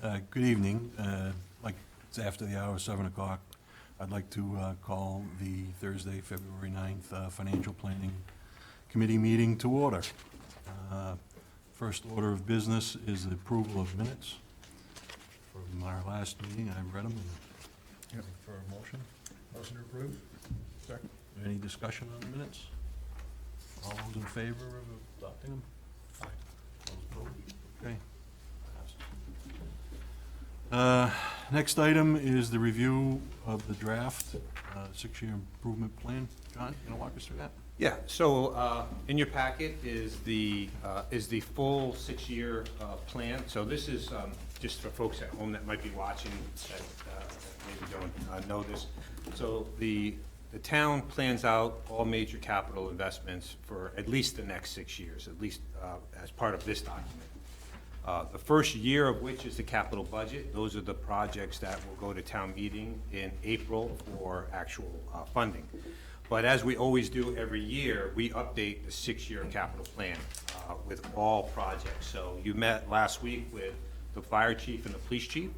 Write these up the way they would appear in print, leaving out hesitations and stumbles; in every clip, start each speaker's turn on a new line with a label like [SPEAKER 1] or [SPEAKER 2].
[SPEAKER 1] Good evening. Like, it's after the hour, 7 o'clock. I'd like to call the Thursday, February 9th Financial Planning Committee meeting to order. First order of business is the approval of minutes from our last meeting. I've read them.
[SPEAKER 2] Yep.
[SPEAKER 1] For a motion.
[SPEAKER 2] Motion to approve? Second.
[SPEAKER 1] Any discussion on the minutes? All those in favor of adopting them?
[SPEAKER 2] Aye.
[SPEAKER 1] Those opposed? Okay. Next item is the review of the draft six-year improvement plan. John, you gonna walk us through that?
[SPEAKER 3] Yeah, so in your packet is the full six-year plan. So this is just for folks at home that might be watching that maybe don't know this. So the town plans out all major capital investments for at least the next 6 years, at least as part of this document. The first year of which is the capital budget. Those are the projects that will go to town meeting in April for actual funding. But as we always do every year, we update the six-year capital plan with all projects. So you met last week with the fire chief and the police chief.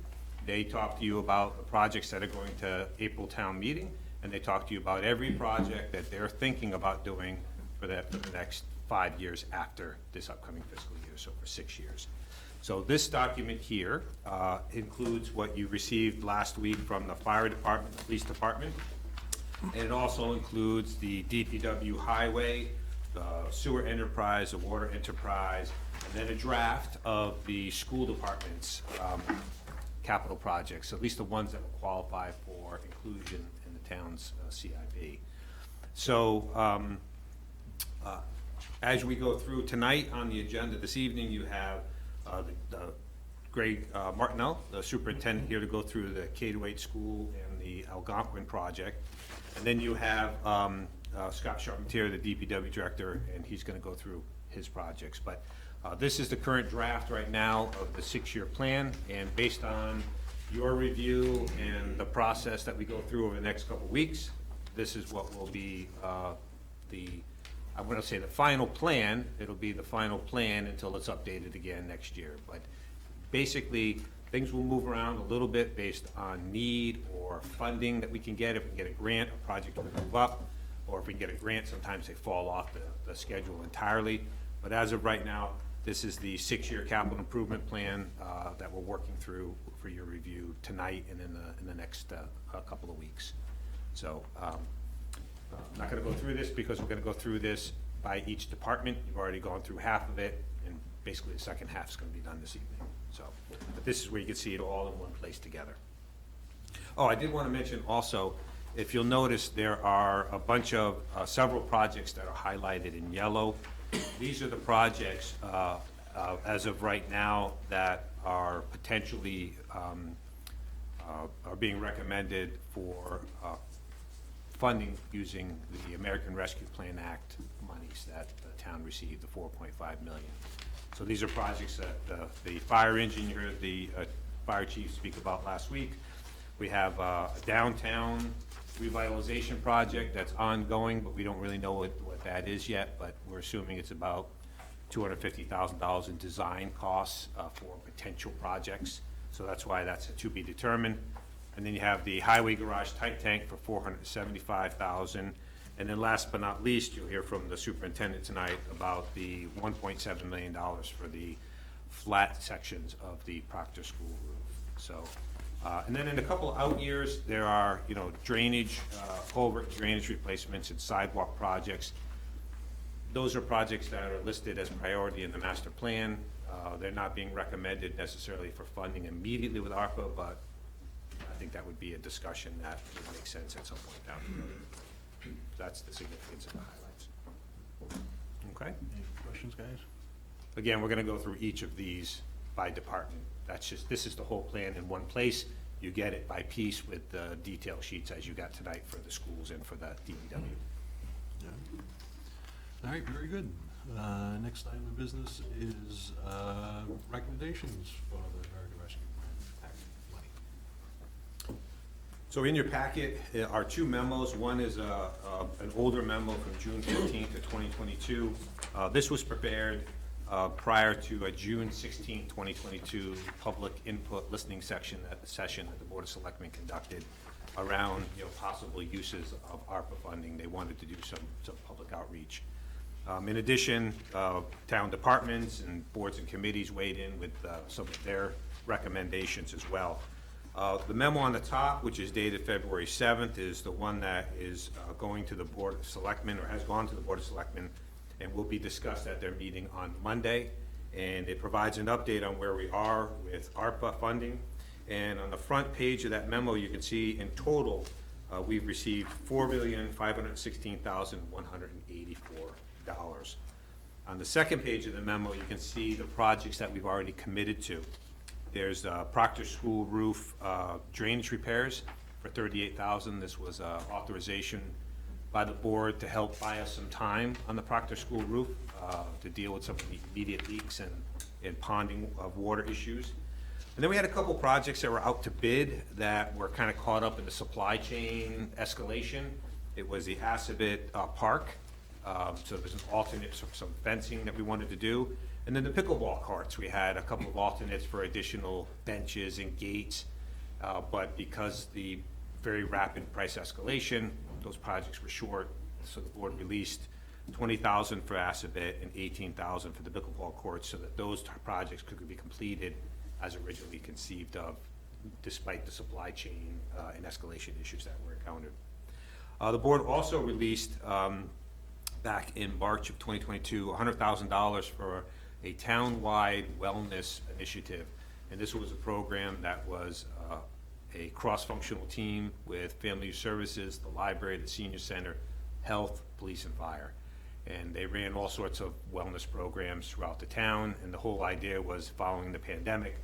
[SPEAKER 3] They talked to you about the projects that are going to April town meeting, and they talked to you about every project that they're thinking about doing for the next 5 years after this upcoming fiscal year, so for 6 years. So this document here includes what you received last week from the fire department, the police department. And it also includes the DPW highway, the sewer enterprise, the water enterprise, and then a draft of the school department's capital projects, at least the ones that will qualify for inclusion in the town's CIP. So as we go through tonight on the agenda this evening, you have the Greg Martineau, the superintendent, here to go through the K-8 school and the Algonquin project. And then you have Scott Charpentier, the DPW director, and he's going to go through his projects. But this is the current draft right now of the six-year plan, and based on your review and the process that we go through over the next couple of weeks, this is what will be I want to say the final plan. It'll be the final plan until it's updated again next year. But basically, things will move around a little bit based on need or funding that we can get. If we can get a grant, a project will move up, or if we can get a grant, sometimes they fall off the schedule entirely. But as of right now, this is the six-year capital improvement plan that we're working through for your review tonight and in the next couple of weeks. So I'm not going to go through this because we're going to go through this by each department. You've already gone through half of it, and basically the second half is going to be done this evening. So, but this is where you can see it all in one place together. Oh, I did want to mention also, if you'll notice, there are a bunch of several projects that are highlighted in yellow. These are the projects as of right now that are potentially are being recommended for funding using the American Rescue Plan Act monies that the town received, the $4.5 million. So these are projects that the fire engine, you heard the fire chief speak about last week. We have a downtown revitalization project that's ongoing, but we don't really know what that is yet, but we're assuming it's about $250,000 in design costs for potential projects. So that's why that's a to be determined. And then you have the highway garage tight tank for $475,000. And then last but not least, you'll hear from the superintendent tonight about the $1.7 million for the flat sections of the Proctor School roof. So, and then in a couple out years, there are, drainage, culvert drainage replacements and sidewalk projects. Those are projects that are listed as priority in the master plan. They're not being recommended necessarily for funding immediately with ARPA, but I think that would be a discussion that would make sense at some point down the road. That's the significance of the highlights. Okay?
[SPEAKER 1] Any questions, guys?
[SPEAKER 3] Again, we're going to go through each of these by department. This is the whole plan in one place. You get it by piece with the detail sheets as you got tonight for the schools and for the DPW.
[SPEAKER 1] Yeah. All right, very good. Next item of business is recommendations for the American Rescue Plan Act money.
[SPEAKER 3] So in your packet are two memos. One is an older memo from June 15th of 2022. This was prepared prior to a June 16, 2022 public input listening session that the Board of Selectmen conducted around, possible uses of ARPA funding. They wanted to do some public outreach. In addition, town departments and boards and committees weighed in with some of their recommendations as well. The memo on the top, which is dated February 7th, is the one that is going to the Board of Selectmen, or has gone to the Board of Selectmen, and will be discussed at their meeting on Monday. And it provides an update on where we are with ARPA funding. And on the front page of that memo, you can see in total, we've received $4,516,184. On the second page of the memo, you can see the projects that we've already committed to. There's Proctor School roof drainage repairs for $38,000. This was authorization by the board to help buy us some time on the Proctor School roof to deal with some of the immediate leaks and ponding of water issues. And then we had a couple projects that were out to bid that were kind of caught up in the supply chain escalation. It was the Assabet Park. So there was an alternate, some fencing that we wanted to do. And then the pickleball courts, we had a couple of alternates for additional benches and gates. But because the very rapid price escalation, those projects were short. So the board released $20,000 for Assabet and $18,000 for the pickleball courts, so that those projects could be completed as originally conceived of, despite the supply chain and escalation issues that were encountered. The board also released back in March of 2022, $100,000 for a town-wide wellness initiative. And this was a program that was a cross-functional team with Family Youth Services, the library, the senior center, health, police, and fire. And they ran all sorts of wellness programs throughout the town, and the whole idea was, following the pandemic,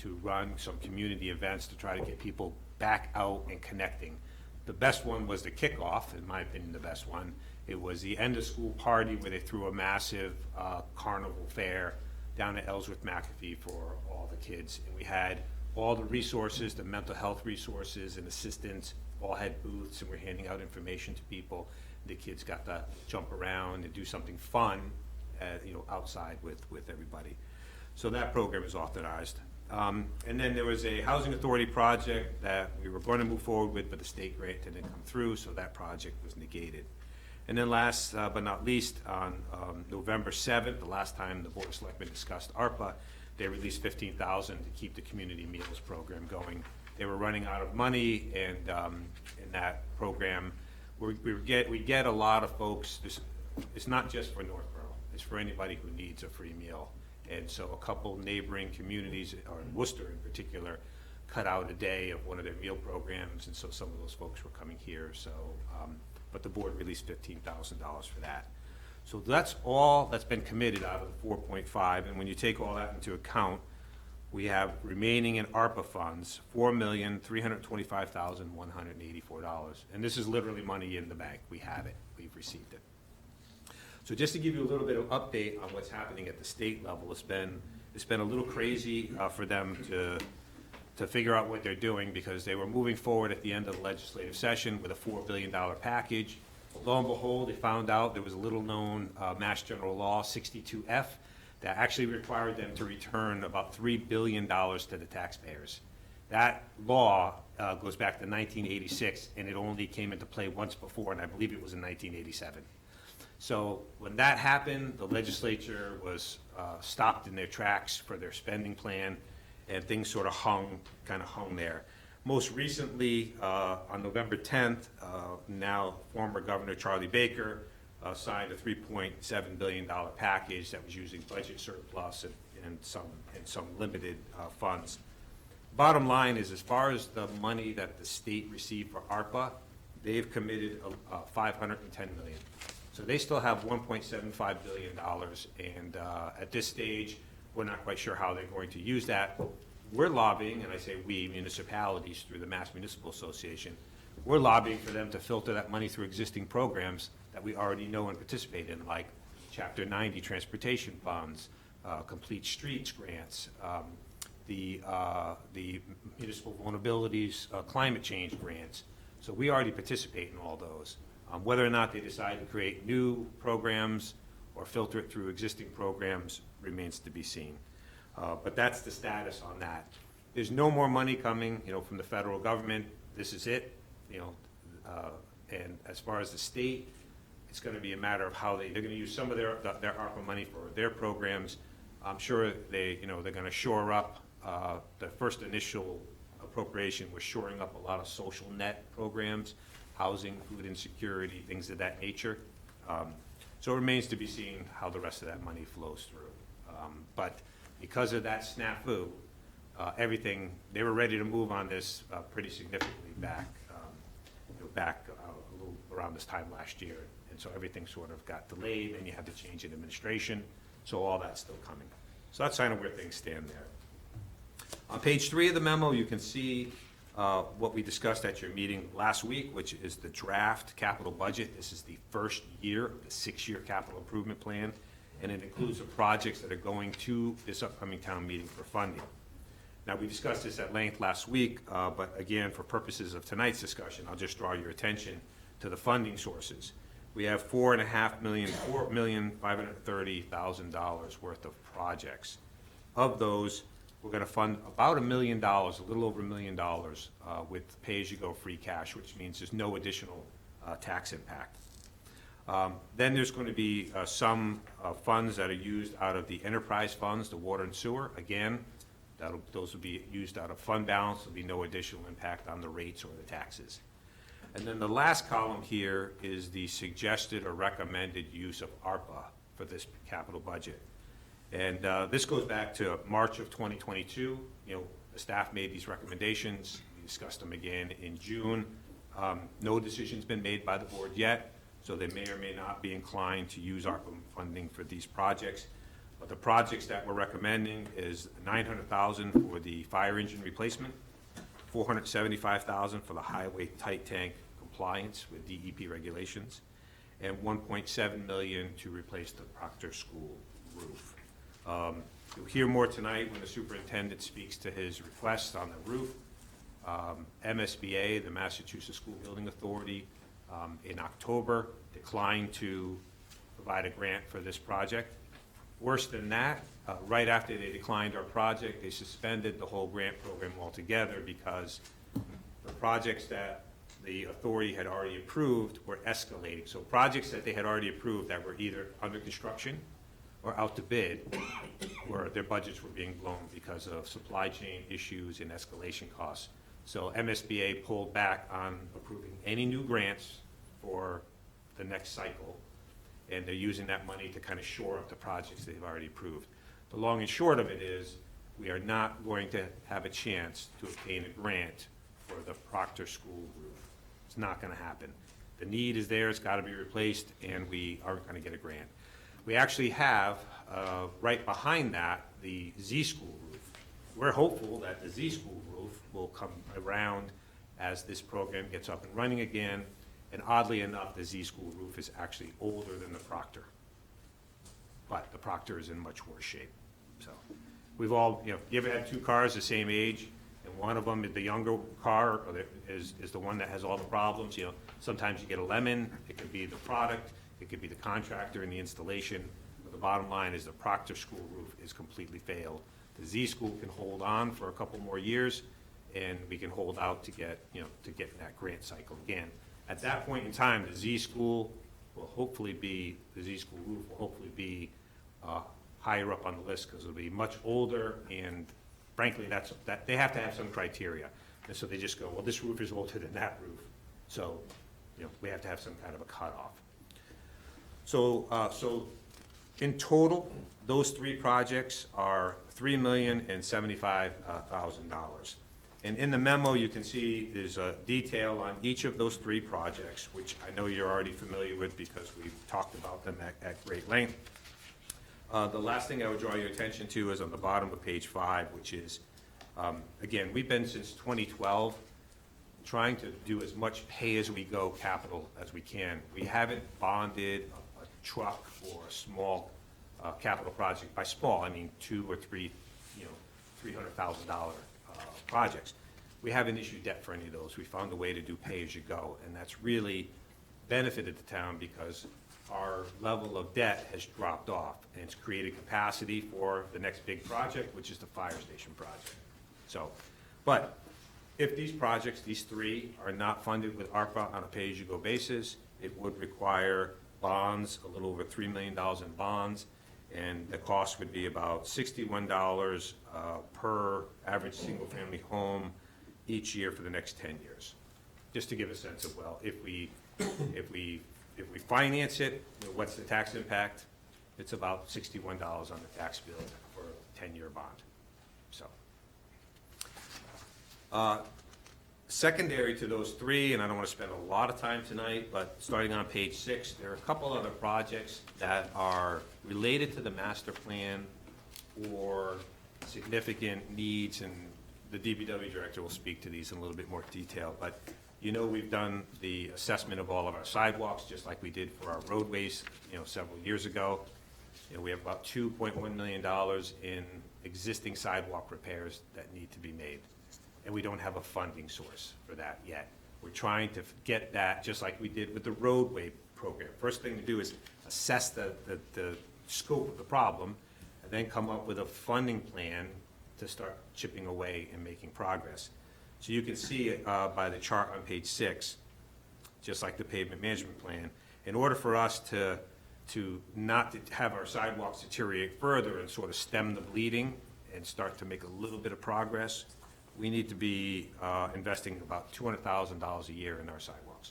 [SPEAKER 3] to run some community events to try to get people back out and connecting. The best one was the kickoff, in my opinion, the best one. It was the end-of-school party where they threw a massive carnival fair down at Ellsworth McAfee for all the kids. And we had all the resources, the mental health resources and assistants, all had booths, and we're handing out information to people. The kids got to jump around and do something fun, outside with everybody. So that program is authorized. And then there was a housing authority project that we were going to move forward with, but the state grant didn't come through, so that project was negated. And then last but not least, on November 7th, the last time the Board of Selectmen discussed ARPA, they released $15,000 to keep the community meals program going. They were running out of money, and in that program, we get a lot of folks. It's not just for Northborough, it's for anybody who needs a free meal. And so a couple neighboring communities, or in Worcester in particular, cut out a day of one of their meal programs, and so some of those folks were coming here. So, but the board released $15,000 for that. So that's all that's been committed out of the 4.5, and when you take all that into account, we have remaining in ARPA funds, $4,325,184. And this is literally money in the bank. We have it, we've received it. So just to give you a little bit of update on what's happening at the state level, it's been a little crazy for them to figure out what they're doing, because they were moving forward at the end of the legislative session with a $4 billion package. Lo and behold, they found out there was a little-known Mass General Law 62F that actually required them to return about $3 billion to the taxpayers. That law goes back to 1986, and it only came into play once before, and I believe it was in 1987. So when that happened, the legislature was stopped in their tracks for their spending plan, and things sort of hung there. Most recently, on November 10th, now former Governor Charlie Baker signed a $3.7 billion package that was using budget surplus and some limited funds. Bottom line is, as far as the money that the state received for ARPA, they've committed $510 million. So they still have $1.75 billion, and at this stage, we're not quite sure how they're going to use that. We're lobbying, and I say we, municipalities through the Mass Municipal Association, we're lobbying for them to filter that money through existing programs that we already know and participate in, like Chapter 90 transportation funds, complete streets grants, the municipal vulnerabilities, climate change grants. So we already participate in all those. Whether or not they decide to create new programs or filter it through existing programs, remains to be seen. But that's the status on that. There's no more money coming, from the federal government. This is it, and as far as the state, it's gonna be a matter of how they're gonna use some of their ARPA money for their programs. I'm sure they're gonna shore up, the first initial appropriation was shoring up a lot of social net programs, housing, food insecurity, things of that nature. So it remains to be seen how the rest of that money flows through. But because of that snafu, everything, they were ready to move on this pretty significantly back a little around this time last year. And so everything sort of got delayed, and you had to change in administration, so all that's still coming. So that's kind of where things stand there. On page 3 of the memo, you can see what we discussed at your meeting last week, which is the draft capital budget. This is the first year of the 6-year capital improvement plan, and it includes the projects that are going to this upcoming town meeting for funding. Now, we discussed this at length last week, but again, for purposes of tonight's discussion, I'll just draw your attention to the funding sources. We have $4,530,000 worth of projects. Of those, we're gonna fund about $1 million, a little over $1 million, with pay-as-you-go free cash, which means there's no additional tax impact. Then there's going to be some funds that are used out of the enterprise funds, the water and sewer. Again, those will be used out of fund balance. There'll be no additional impact on the rates or the taxes. And then the last column here is the suggested or recommended use of ARPA for this capital budget. And this goes back to March of 2022. The staff made these recommendations. We discussed them again in June. No decision's been made by the board yet, so they may or may not be inclined to use ARPA funding for these projects. But the projects that we're recommending is $900,000 for the fire engine replacement, $475,000 for the highway tight tank compliance with DEP regulations, and $1.7 million to replace the Proctor School roof. You'll hear more tonight when the superintendent speaks to his request on the roof. MSBA, the Massachusetts School Building Authority, in October declined to provide a grant for this project. Worse than that, right after they declined our project, they suspended the whole grant program altogether because the projects that the authority had already approved were escalating. So projects that they had already approved that were either under construction or out to bid, where their budgets were being blown because of supply chain issues and escalation costs. So MSBA pulled back on approving any new grants for the next cycle, and they're using that money to kind of shore up the projects they've already approved. The long and short of it is, we are not going to have a chance to obtain a grant for the Proctor School roof. It's not gonna happen. The need is there, it's gotta be replaced, and we aren't gonna get a grant. We actually have, right behind that, the Z School roof. We're hopeful that the Z School roof will come around as this program gets up and running again. And oddly enough, the Z School roof is actually older than the Proctor. But the Proctor is in much worse shape. So we've all, you ever had two cars the same age, and one of them, the younger car, is the one that has all the problems. Sometimes you get a lemon. It could be the product. It could be the contractor and the installation. But the bottom line is the Proctor School roof is completely failed. The Z School can hold on for a couple more years, and we can hold out to get that grant cycle again. At that point in time, the Z School roof will hopefully be higher up on the list, because it'll be much older, and frankly, they have to have some criteria. And so they just go, well, this roof is older than that roof. So, we have to have some kind of a cutoff. So in total, those three projects are $3,075,000. And in the memo, you can see there's a detail on each of those three projects, which I know you're already familiar with because we've talked about them at great length. The last thing I would draw your attention to is on the bottom of page 5, which is, again, we've been since 2012 trying to do as much pay-as-we-go capital as we can. We haven't bonded a truck or a small capital project. By small, I mean 2 or 3, $300,000 projects. We haven't issued debt for any of those. We found a way to do pay-as-you-go, and that's really benefited the town because our level of debt has dropped off, and it's created capacity for the next big project, which is the fire station project. So, but if these projects, these three, are not funded with ARPA on a pay-as-you-go basis, it would require bonds, a little over $3 million in bonds, and the cost would be about $61 per average single-family home each year for the next 10 years. Just to give a sense of, well, if we finance it, you know, what's the tax impact? It's about $61 on the tax bill for a 10-year bond. So, secondary to those three, and I don't want to spend a lot of time tonight, but starting on page 6, there are a couple other projects that are related to the master plan or significant needs, and the DPW director will speak to these in a little bit more detail. But you know, we've done the assessment of all of our sidewalks, just like we did for our roadways, you know, several years ago. You know, we have about $2.1 million in existing sidewalk repairs that need to be made, and we don't have a funding source for that yet. We're trying to get that, just like we did with the roadway program. First thing to do is assess the scope of the problem, and then come up with a funding plan to start chipping away and making progress. So you can see by the chart on page 6, just like the pavement management plan, in order for us to not have our sidewalks deteriorate further and sort of stem the bleeding and start to make a little bit of progress, we need to be investing about $200,000 a year in our sidewalks,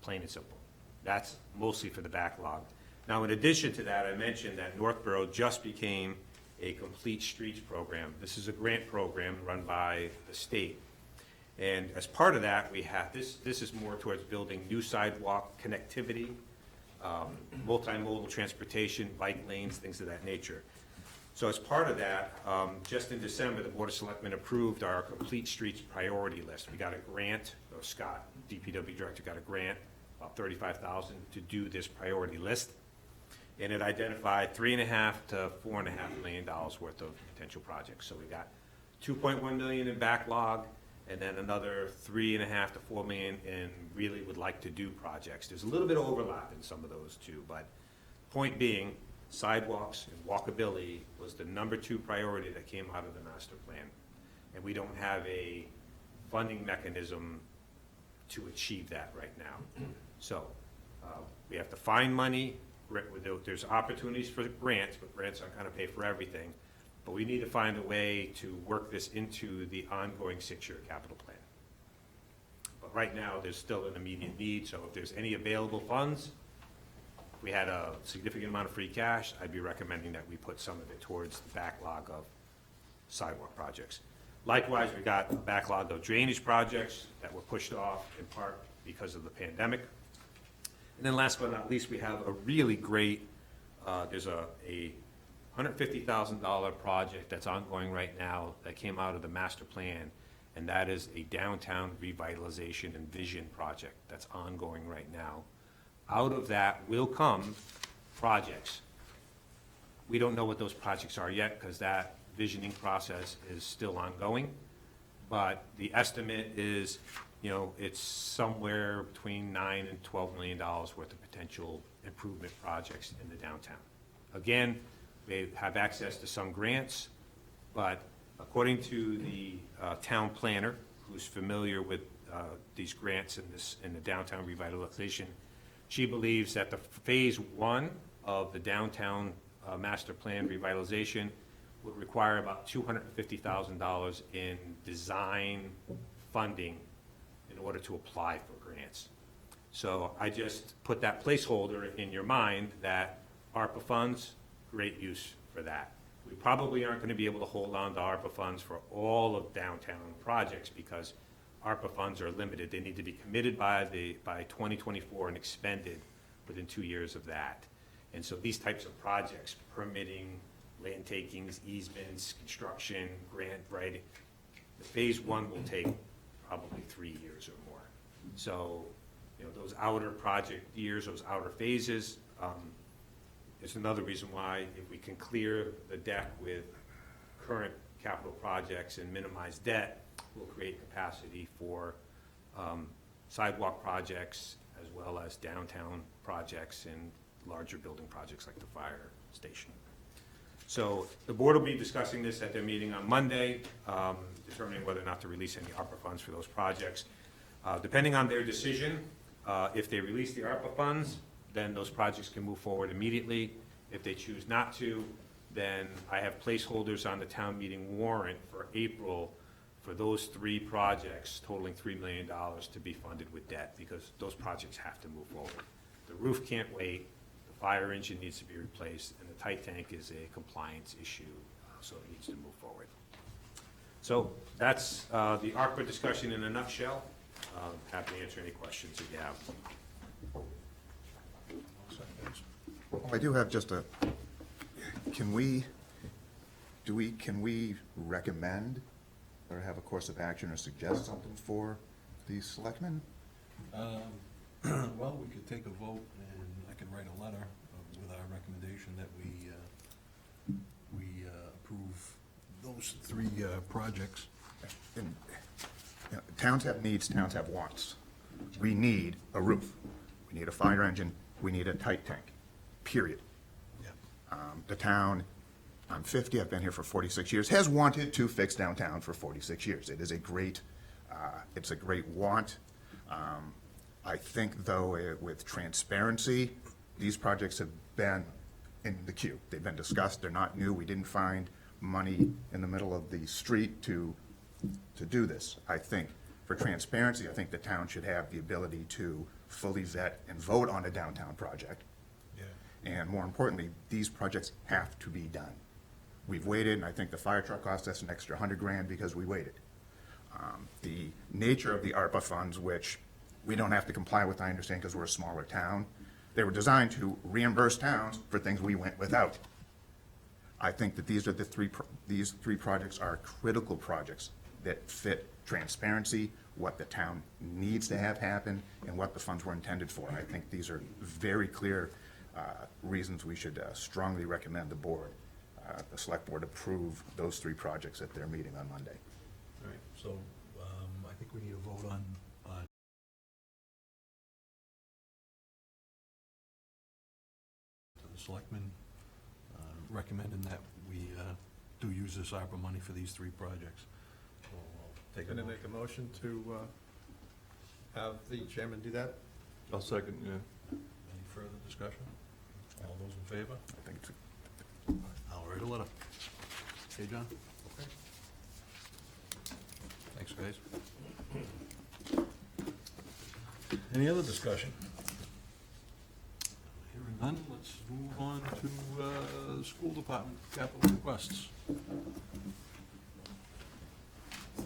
[SPEAKER 3] plain and simple. That's mostly for the backlog. Now, in addition to that, I mentioned that Northborough just became a complete streets program. This is a grant program run by the state. And as part of that, we have, this is more towards building new sidewalk connectivity, multimodal transportation, bike lanes, things of that nature. So as part of that, just in December, the Board of Selectmen approved our complete streets priority list. We got a grant, or Scott, DPW director, got a grant, about $35,000 to do this priority list. And it identified $3.5 to $4.5 million worth of potential projects. So we got $2.1 million in backlog, and then another $3.5 to $4 million in really would like to do projects. There's a little bit of overlap in some of those too, but point being, sidewalks and walkability was the #2 priority that came out of the master plan. And we don't have a funding mechanism to achieve that right now. So we have to find money. There's opportunities for grants, but grants aren't going to pay for everything. But we need to find a way to work this into the ongoing 6-year capital plan. But right now, there's still an immediate need, so if there's any available funds, if we had a significant amount of free cash, I'd be recommending that we put some of it towards the backlog of sidewalk projects. Likewise, we got a backlog of drainage projects that were pushed off in part because of the pandemic. And then last but not least, we have a really great, there's a $150,000 project that's ongoing right now that came out of the master plan, and that is a downtown revitalization and vision project that's ongoing right now. Out of that will come projects. We don't know what those projects are yet because that visioning process is still ongoing, but the estimate is, you know, it's somewhere between $9 and $12 million worth of potential improvement projects in the downtown. Again, they have access to some grants, but according to the town planner, who's familiar with these grants in the downtown revitalization, she believes that the phase 1 of the downtown master plan revitalization would require about $250,000 in design funding in order to apply for grants. So I just put that placeholder in your mind that ARPA funds, great use for that. We probably aren't going to be able to hold on to ARPA funds for all of downtown projects because ARPA funds are limited. They need to be committed by 2024 and expended within 2 years of that. And so these types of projects, permitting, land takings, easements, construction, grant writing, the phase 1 will take probably 3 years or more. So, you know, those outer project years, those outer phases, is another reason why if we can clear the deck with current capital projects and minimize debt, we'll create capacity for sidewalk projects as well as downtown projects and larger building projects like the fire station. So the board will be discussing this at their meeting on Monday, determining whether or not to release any ARPA funds for those projects. Depending on their decision, if they release the ARPA funds, then those projects can move forward immediately. If they choose not to, then I have placeholders on the town meeting warrant for April for those 3 projects totaling $3 million to be funded with debt, because those projects have to move forward. The roof can't wait, the fire engine needs to be replaced, and the tight tank is a compliance issue, so it needs to move forward. So that's the ARPA discussion in a nutshell. Happy to answer any questions that you have.
[SPEAKER 2] Well,
[SPEAKER 4] I do have just a, can we recommend or have a course of action or suggest something for the selectmen?
[SPEAKER 1] Well, we could take a vote, and I can write a letter with our recommendation that we approve those 3 projects.
[SPEAKER 4] And, you know, towns have needs, towns have wants. We need a roof, we need a fire engine, we need a tight tank, period.
[SPEAKER 1] Yeah.
[SPEAKER 4] The town, I'm 50, I've been here for 46 years, has wanted to fix downtown for 46 years. It is a great, it's a great want. I think, though, with transparency, these projects have been in the queue. They've been discussed, they're not new. We didn't find money in the middle of the street to do this. I think, for transparency, I think the town should have the ability to fully vet and vote on a downtown project.
[SPEAKER 1] Yeah.
[SPEAKER 4] And more importantly, these projects have to be done. We've waited, and I think the fire truck cost us an extra $100,000 because we waited. The nature of the ARPA funds, which we don't have to comply with, I understand, because we're a smaller town, they were designed to reimburse towns for things we went without. I think that these three projects are critical projects that fit transparency, what the town needs to have happen, and what the funds were intended for. I think these are very clear reasons we should strongly recommend the select board approve those 3 projects at their meeting on Monday.
[SPEAKER 1] All right, so I think we need a vote on the selectmen recommending that we do use this ARPA money for these 3 projects. So I'll take a
[SPEAKER 2] Can I
[SPEAKER 1] vote.
[SPEAKER 2] make a motion to have the chairman do that?
[SPEAKER 5] I'll second, yeah.
[SPEAKER 1] Any further discussion? All those in favor?
[SPEAKER 4] I think it's
[SPEAKER 1] I'll write a letter. Okay, John?
[SPEAKER 2] Okay.
[SPEAKER 1] Thanks, guys. Any other discussion? Hearing none, let's move on to school department capital requests.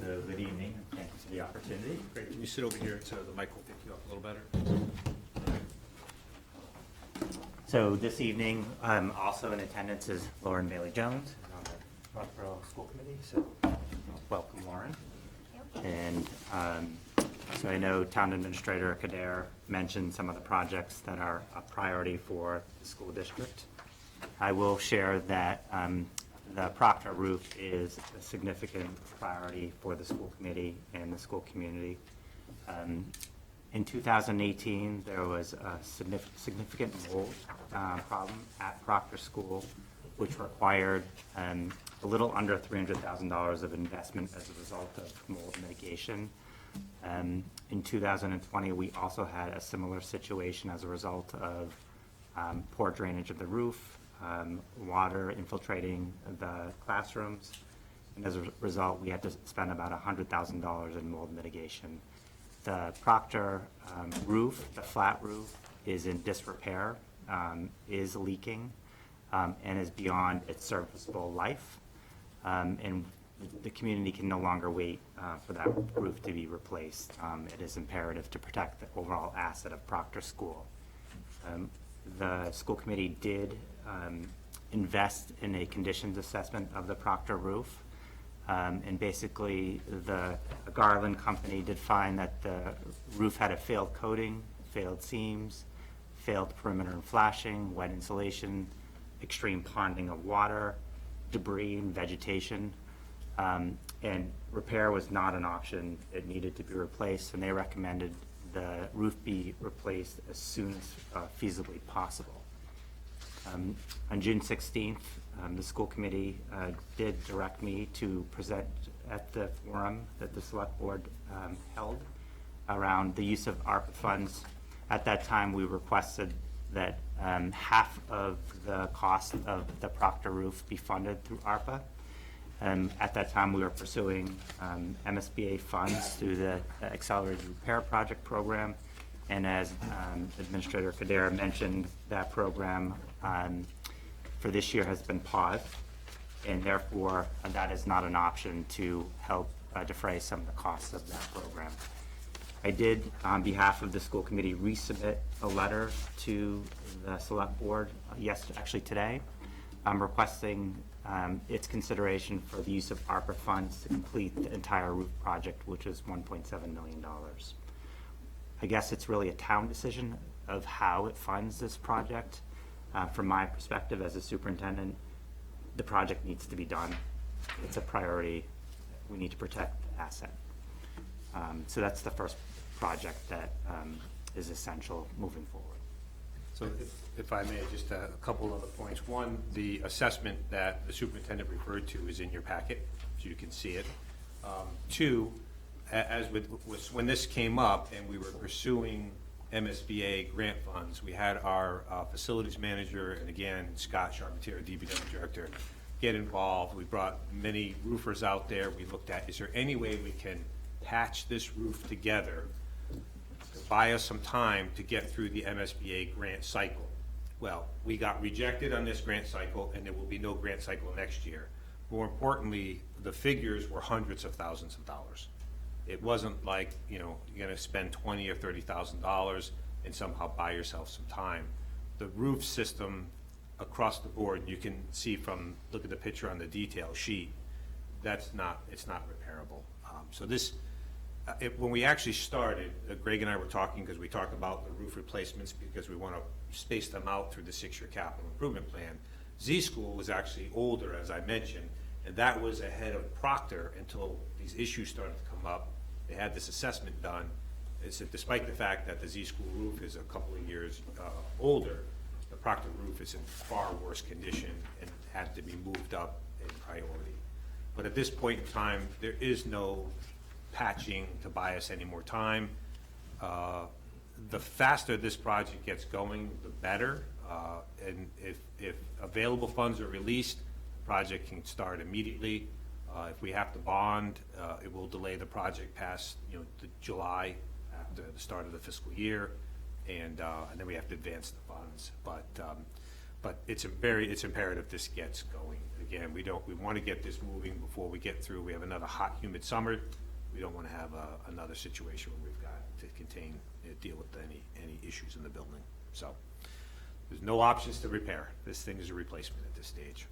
[SPEAKER 6] So, good evening, and thank you for the opportunity.
[SPEAKER 3] Great, can you sit over here so the mic will pick you up a little better?
[SPEAKER 6] So this evening, also in attendance is Lauren Bailey-Jones on the Northborough School Committee, so welcome, Lauren. And so I know Town Administrator Kader mentioned some of the projects that are a priority for the school district. I will share that the Proctor roof is a significant priority for the school committee and the school community. In 2018, there was a significant mold problem at Proctor School, which required a little under $300,000 of investment as a result of mold mitigation. In 2020, we also had a similar situation as a result of poor drainage of the roof, water infiltrating the classrooms, and as a result, we had to spend about $100,000 in mold mitigation. The Proctor roof, the flat roof, is in disrepair, is leaking, and is beyond its serviceable life. And the community can no longer wait for that roof to be replaced. It is imperative to protect the overall asset of Proctor School. The school committee did invest in a conditions assessment of the Proctor roof. And basically, the Garland company did find that the roof had a failed coating, failed seams, failed perimeter and flashing, wet insulation, extreme ponding of water, debris and vegetation. And repair was not an option. It needed to be replaced, and they recommended the roof be replaced as soon as feasibly possible. On June 16th, the school committee did direct me to present at the forum that the select board held around the use of ARPA funds. At that time, we requested that half of the cost of the Proctor roof be funded through ARPA. At that time, we were pursuing MSBA funds through the Accelerated Repair Project program. And as Administrator Kadera mentioned, that program for this year has been paused, and therefore that is not an option to help defray some of the costs of that program. I did, on behalf of the school committee, resubmit a letter to the select board actually today, requesting its consideration for the use of ARPA funds to complete the entire roof project, which is $1.7 million. I guess it's really a town decision of how it funds this project. From my perspective as a superintendent, the project needs to be done. It's a priority. We need to protect the asset. So that's the first project that is essential moving forward.
[SPEAKER 3] So if I may, just a couple other points. One, the assessment that the superintendent referred to is in your packet, so you can see it. Two, as when this came up and we were pursuing MSBA grant funds, we had our facilities manager and again, Scott Charpentier, DPW director, get involved. We brought many roofers out there. We looked at, is there any way we can patch this roof together to buy us some time to get through the MSBA grant cycle? Well, we got rejected on this grant cycle and there will be no grant cycle next year. More importantly, the figures were hundreds of thousands of dollars. It wasn't like, you know, you're gonna spend $20,000 or $30,000 and somehow buy yourself some time. The roof system across the board, you can see from, look at the picture on the detail sheet, it's not repairable. So this, when we actually started, Greg and I were talking, because we talked about the roof replacements because we want to space them out through the 6-year capital improvement plan. Z School was actually older, as I mentioned, and that was ahead of Proctor until these issues started to come up. They had this assessment done. It's that despite the fact that the Z School roof is a couple of years older, the Proctor roof is in far worse condition and had to be moved up in priority. But at this point in time, there is no patching to buy us any more time. The faster this project gets going, the better. And if available funds are released, the project can start immediately. If we have to bond, it will delay the project past, the July after the start of the fiscal year, and then we have to advance the funds. But it's imperative this gets going. Again, we want to get this moving before we get through. We have another hot, humid summer. We don't want to have another situation where we've got to deal with any issues in the building. So there's no options to repair. This thing is a replacement at this stage.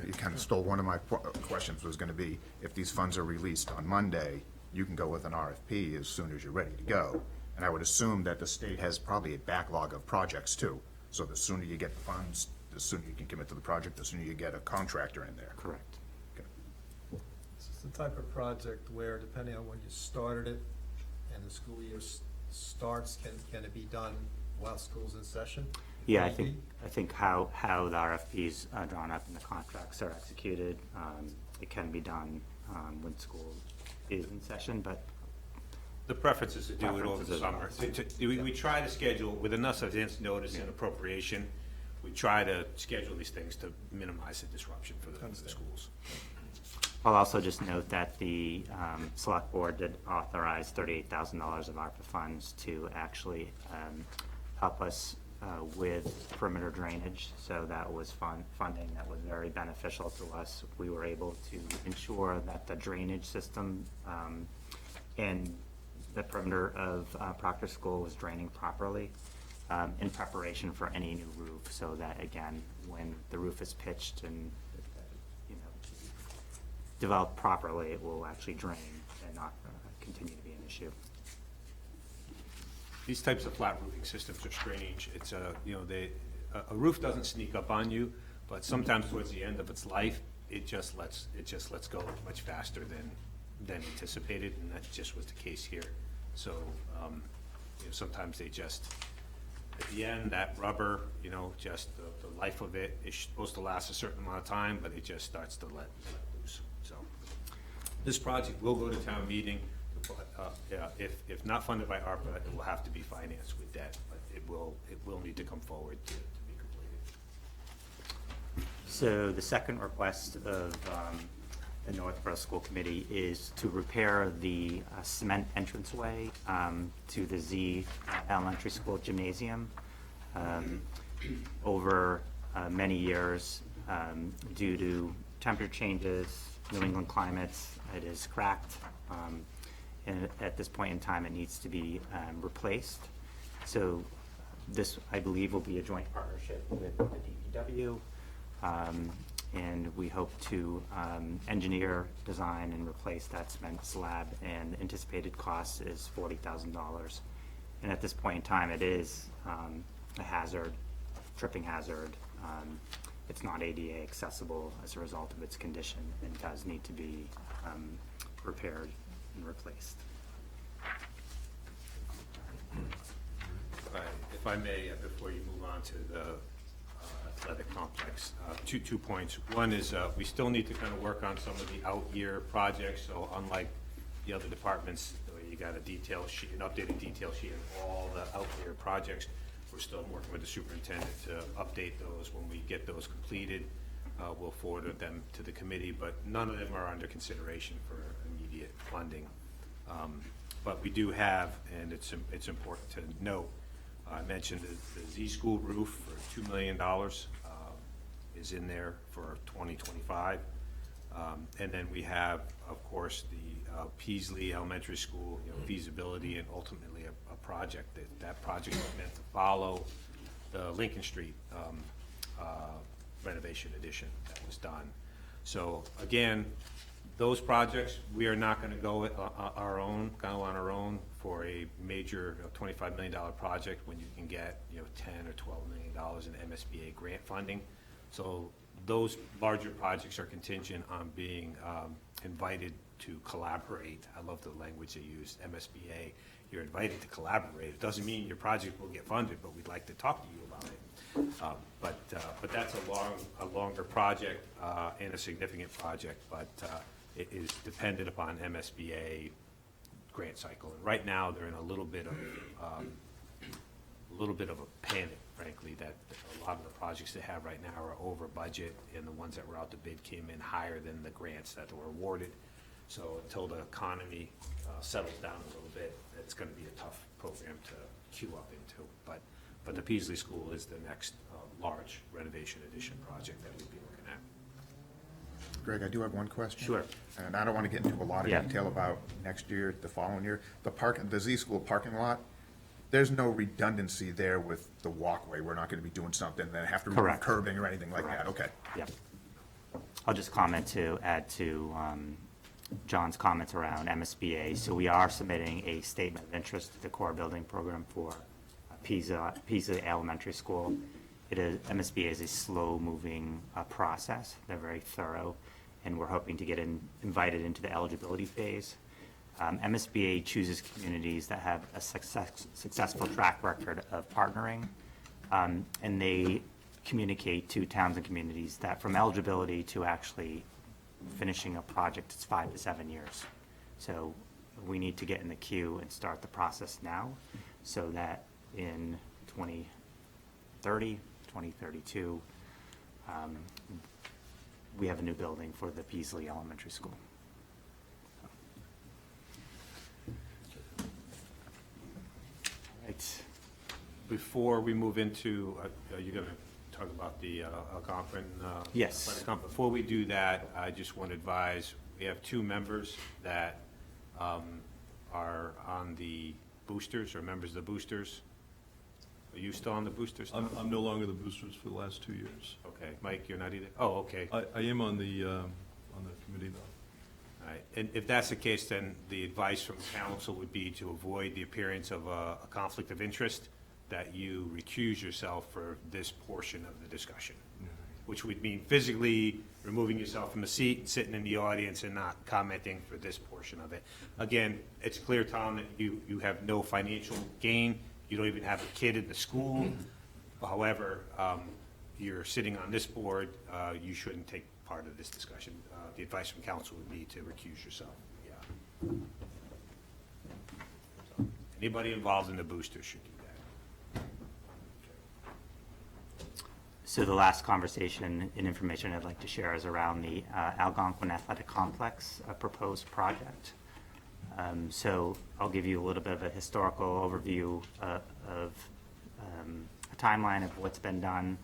[SPEAKER 4] You kind of stole one of my questions, was going to be, if these funds are released on Monday, you can go with an RFP as soon as you're ready to go. And I would assume that the state has probably a backlog of projects too. So the sooner you get funds, the sooner you can commit to the project, the sooner you get a contractor in there.
[SPEAKER 6] Correct.
[SPEAKER 4] Okay.
[SPEAKER 2] This is the type of project where, depending on when you started it and the school year starts, can it be done while school's in session?
[SPEAKER 6] Yeah, I think how the RFPs are drawn up and the contracts are executed, it can be done when school is in session, but
[SPEAKER 3] The preference is to do it over the summer.
[SPEAKER 6] Preference
[SPEAKER 3] We try to schedule with enough advance notice and appropriation. We try to schedule these things to minimize the disruption for the schools.
[SPEAKER 6] I'll also just note that the select board did authorize $38,000 of ARPA funds to actually help us with perimeter drainage. So that was funding that was very beneficial to us. We were able to ensure that the drainage system and the perimeter of Proctor School was draining properly in preparation for any new roof, so that again, when the roof is pitched and developed properly, it will actually drain and not continue to be an issue.
[SPEAKER 3] These types of flat roofing systems are strange. It's a roof doesn't sneak up on you, but sometimes towards the end of its life, it just lets go much faster than anticipated, and that just was the case here. So, you know, sometimes they just, at the end, that rubber, you know, just the life of it is supposed to last a certain amount of time, but it just starts to let loose. So this project will go to town meeting, but, yeah, if not funded by ARPA, it will have to be financed with debt, but it will need to come forward to be completed.
[SPEAKER 6] So the second request of the Northborough School Committee is to repair the cement entranceway to the Z Elementary School Gymnasium. Over many years, due to temperature changes, New England climates, it is cracked. And at this point in time, it needs to be replaced. So this, I believe, will be a joint partnership with the DPW. And we hope to engineer, design, and replace that cement slab, and the anticipated cost is $40,000. And at this point in time, it is a hazard, tripping hazard. It's not ADA accessible as a result of its condition, and does need to be repaired and replaced.
[SPEAKER 3] If I may, before you move on to the athletic complex, two points. One is we still need to kind of work on some of the out-year projects. So unlike the other departments, where you got a detail sheet, an updated detail sheet of all the out-year projects, we're still working with the superintendent to update those. When we get those completed, we'll forward them to the committee, but none of them are under consideration for immediate funding. But we do have, and it's important to note, I mentioned the Z School roof for $2 million is in there for 2025. And then we have, of course, the Peasley Elementary School, you know, feasibility and ultimately a project. That project was meant to follow the Lincoln Street renovation addition that was done. So again, those projects, we are not going to go on our own for a major $25 million project when you can get, you know, $10 or $12 million in MSBA grant funding. So those larger projects are contingent on being invited to collaborate. I love the language they use, MSBA. You're invited to collaborate. It doesn't mean your project will get funded, but we'd like to talk to you about it. But that's a longer project and a significant project, but it is dependent upon MSBA grant cycle. And right now, they're in a little bit of a panic, frankly, that a lot of the projects they have right now are over budget, and the ones that were out to bid came in higher than the grants that were awarded. So until the economy settles down a little bit, it's going to be a tough program to queue up into. But the Peasley School is the next large renovation addition project that we'll be looking at.
[SPEAKER 4] Greg, I do have one question.
[SPEAKER 6] Sure.
[SPEAKER 4] And I don't want to get into a lot of
[SPEAKER 6] Yeah.
[SPEAKER 4] detail about next year, the following year. The Z School parking lot, there's no redundancy there with the walkway. We're not going to be doing something that have to remove
[SPEAKER 6] Correct.
[SPEAKER 4] curbing or anything like that. Okay.
[SPEAKER 6] Yep. I'll just comment to add to John's comments around MSBA. So we are submitting a statement of interest to the core building program for Pisa Elementary School. MSBA is a slow-moving process. They're very thorough, and we're hoping to get invited into the eligibility phase. MSBA chooses communities that have a successful track record of partnering, and they communicate to towns and communities that from eligibility to actually finishing a project, it's 5 to 7 years. So we need to get in the queue and start the process now, so that in 2030, 2032, we have a new building for the Peasley Elementary School. Right.
[SPEAKER 3] Before we move into, are you going to talk about the Algonquin?
[SPEAKER 6] Yes.
[SPEAKER 3] athletic comp? Before we do that, I just want to advise, we have 2 members that are on the boosters, or members of the boosters. Are you still on the boosters?
[SPEAKER 1] I'm no longer the boosters for the last 2 years.
[SPEAKER 3] Okay, Mike, you're not either? Oh, okay.
[SPEAKER 1] I am on the committee, though.
[SPEAKER 3] All right, and if that's the case, then the advice from council would be to avoid the appearance of a conflict of interest, that you recuse yourself for this portion of the discussion. which would mean physically removing yourself from a seat, sitting in the audience, and not commenting for this portion of it. Again, it's clear, Tom, that you have no financial gain. You don't even have a kid in the school. However, you're sitting on this board, you shouldn't take part of this discussion. The advice from council would be to recuse yourself. Yeah. So, anybody involved in the booster should do that.
[SPEAKER 6] So the last conversation and information I'd like to share is around the Algonquin Athletic Complex, a proposed project. So I'll give you a little bit of a historical overview of a timeline of what's been done,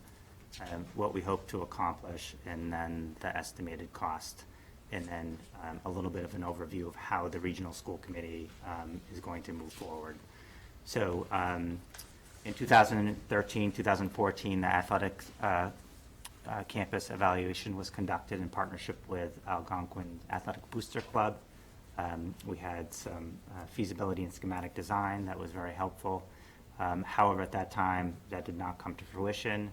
[SPEAKER 6] what we hope to accomplish, and then the estimated cost, and then a little bit of an overview of how the regional school committee is going to move forward. So in 2013, 2014, the athletic campus evaluation was conducted in partnership with Algonquin Athletic Booster Club. We had some feasibility and schematic design that was very helpful. However, at that time, that did not come to fruition.